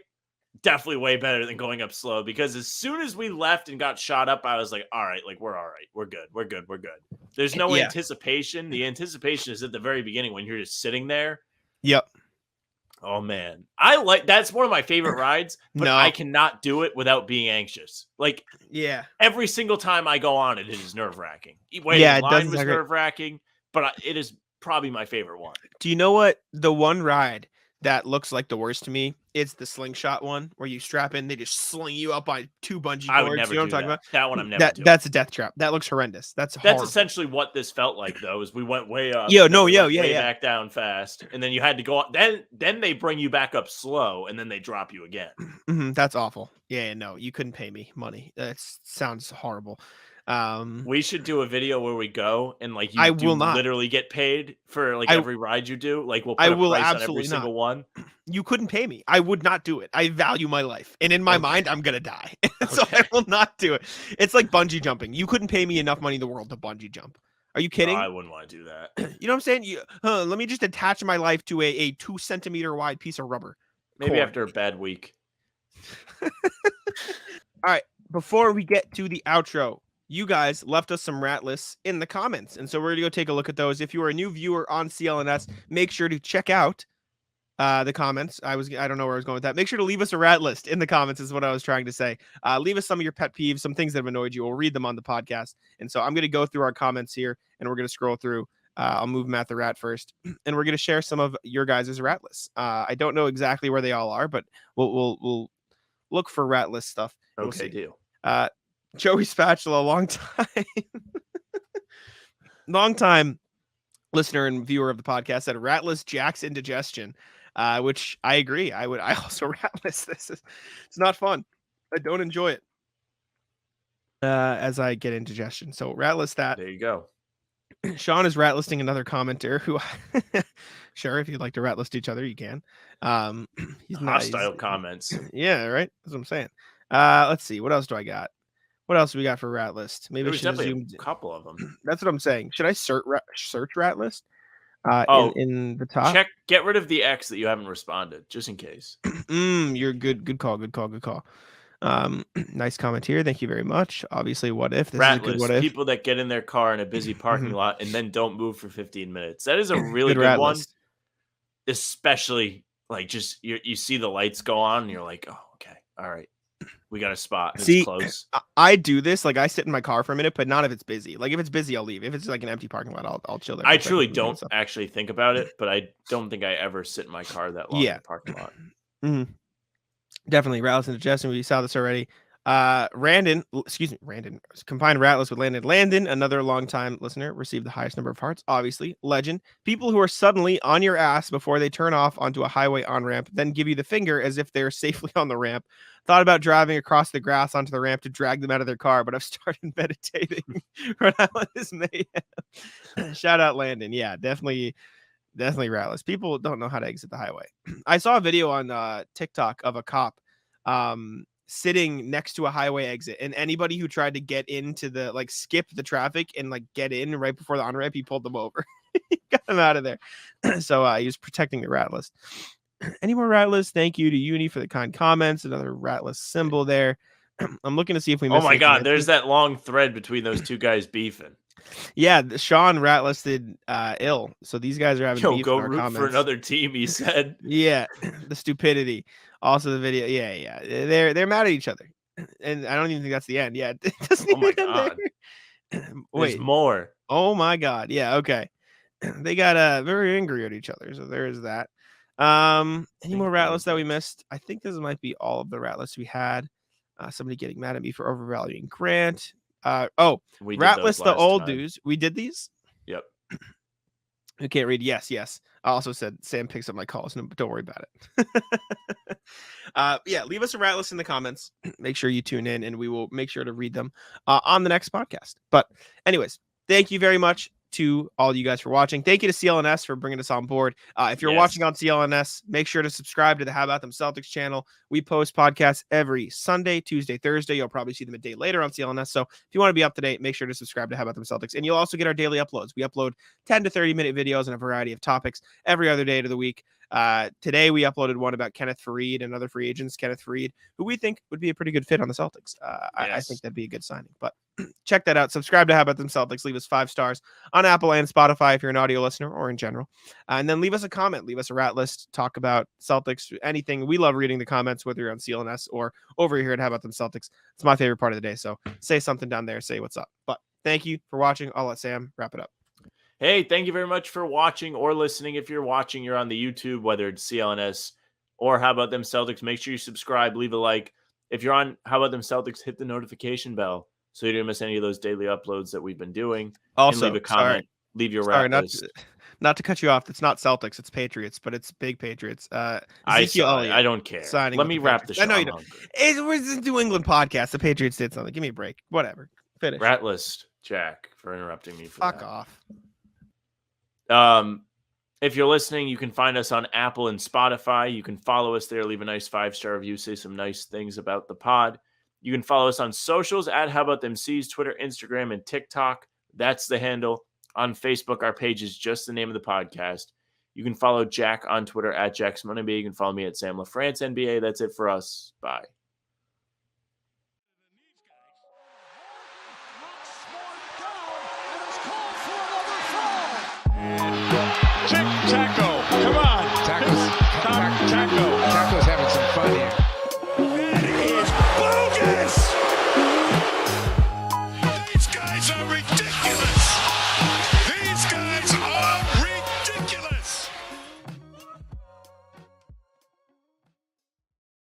definitely way better than going up slow, because as soon as we left and got shot up, I was like, all right, like we're all right. We're good. There's no anticipation. The anticipation is at the very beginning when you're just sitting there. Yep. Oh man. That's one of my favorite rides, but I cannot do it without being anxious. Like every single time I go on it is nerve-wracking. Waiting in line was nerve-wracking, but it is probably my favorite one. Do you know what the one ride that looks like the worst to me? It's the slingshot one where you strap in, they just sling you up on 2 bungee cords. I would never you know do what I'm talking that. about? That one I'm never doing. That's a death trap. That looks horrendous. That's horrible. Essentially what this felt like, though, is we went way up. Back down fast, and then you had to go up. Then they bring you back up slow, and then they drop you again. That's awful. Yeah, no, you couldn't pay me money. That sounds horrible. We should do a video where we go and like you literally get paid for like every ride you do. Like we'll put a price on every single one. You couldn't pay me. I would not do it. I value my life, and in my mind, I'm gonna die, so I will not do it. It's like bungee jumping. You couldn't pay me enough money in the world to bungee jump. Are you kidding? No, I wouldn't want to do that. You know what I'm saying? Let me just attach my life to a 2 centimeter wide piece of rubber. Maybe after a bad week. All right. Before we get to the outro, you guys left us some rat lists in the comments, and so we're gonna go take a look at those. If you are a new viewer on CLNS, make sure to check out the comments. I don't know where I was going with that. Make sure to leave us a rat list in the comments is what I was trying to say. Leave us some of your pet peeves, some things that have annoyed you. We'll read them on the podcast. And so I'm going to go through our comments here, and we're going to scroll through. I'll move Matt the Rat first, and we're going to share some of your guys' rat lists. I don't know exactly where they all are, but we'll look for rat list stuff. Okay, deal. Joey Spatula, long time listener and viewer of the podcast, said rat list jacks indigestion. Which I agree. I also rat list this. It's not fun. I don't enjoy it as I get indigestion. So rat list that. There you go. Sean is rat listing another commenter who, sure, if you'd like to rat list each other, you can. He's hostile comments. Yeah, right. That's what I'm saying. Let's see. What else do I got? What else do we got for rat list? Maybe there's definitely a couple of them. That's what I'm saying. Should I search rat list? In the top, get rid of the X that you haven't responded, just in case. You're good. Good call. Nice comment here. Thank you very much. Obviously, what if this is a good what if? People that get in their car in a busy parking lot and then don't move for 15 minutes. That is a really good one. List. Especially like just you see the lights go on and you're like, oh, okay, all right. We got a spot. See, it's close. I do this. Like I sit in my car for a minute, but not if it's busy. Like if it's busy, I'll leave. If it's like an empty parking lot, I'll chill there. I truly don't actually think about it, but I don't think I ever sit in my car that long in the parking lot. Mm-hmm. Definitely. Rattlers and Digestion. We saw this already. Randon, combined rat list with Landon, another longtime listener, received the highest number of hearts. Obviously, legend. People who are suddenly on your ass before they turn off onto a highway on ramp, then give you the finger as if they're safely on the ramp. Thought about driving across the grass onto the ramp to drag them out of their car, but I've started meditating. Rhode Island is mayhem. Shout out Landon. Yeah, definitely rat list. People don't know how to exit the highway. I saw a video on TikTok of a cop. sitting next to a highway exit, and anybody who tried to get into the skip the traffic and get in right before the on ramp, he pulled them over. He got them out of there. So he was protecting the rat list. Any more rat lists? Thank you to Uni for the kind comments. Another rat list symbol there. I'm looking to see if we missed Oh my anything. God, there's that long thread between those two guys beefing. Yeah, Sean rat listed ill. So these guys are having beef Go in our root comments. for another team, he said. Yeah, the stupidity. Also the video. Yeah. They're mad at each other. And I don't even think that's the end. Yeah. It doesn't Oh my even end God. there. There's Wait. more. Oh my God. Yeah, okay. They got very angry at each other. So there is that. Any more rat lists that we missed? I think this might be all of the rat lists we had. Somebody getting mad at me for overvaluing Grant. We rat did list those the last old time. dudes. We did these? Yep. Who can't read? Yes. I also said Sam picks up my calls. No, but don't worry about it. Yeah, leave us a rat list in the comments. Make sure you tune in, and we will make sure to read them on the next podcast. But anyways, thank you very much to all you guys for watching. Thank you to CLNS for bringing us on board. If you're watching on CLNS, make sure to subscribe to the How About Them Celtics channel. We post podcasts every Sunday, Tuesday, Thursday. You'll probably see them a day later on CLNS. So if you want to be up to date, make sure to subscribe to How About Them Celtics. And you'll also get our daily uploads. We upload 10 to 30-minute videos on a variety of topics every other day of the week. Today we uploaded one about Kenneth Faried and other free agents. Kenneth Faried, who we think would be a pretty good fit on the Celtics. I think that'd be a good signing. But check that out. Subscribe to How About Them Celtics. Leave us 5 stars on Apple and Spotify if you're an audio listener or in general. And then leave us a comment. Leave us a rat list. Talk about Celtics, anything. We love reading the comments, whether you're on CLNS or over here at How About Them Celtics. It's my favorite part of the day. So say something down there. Say what's up. But thank you for watching. I'll let Sam wrap it up. Hey, thank you very much for watching or listening. If you're watching, you're on the YouTube, whether it's CLNS or How About Them Celtics, make sure you subscribe, leave a like. If you're on How About Them Celtics, hit the notification bell so you don't miss any of those daily uploads that we've been doing. Also, and leave a comment, leave your rat list. Not to cut you off. It's not Celtics, it's Patriots, but it's big Patriots. I don't care. Let me wrap the show. I know you don't. It was a New England podcast. The Patriots did something. Give me a break. Whatever. Finish. Rat list, Jack, for interrupting me. Fuck off. If you're listening, you can find us on Apple and Spotify. You can follow us there, leave a nice 5-star review, say some nice things about the pod. You can follow us on socials at How About Them C's, Twitter, Instagram, and TikTok. That's the handle. On Facebook, our page is just the name of the podcast. You can follow Jack on Twitter at Jack's Money. You can follow me at Sam LaFrance NBA. That's it for us. Bye.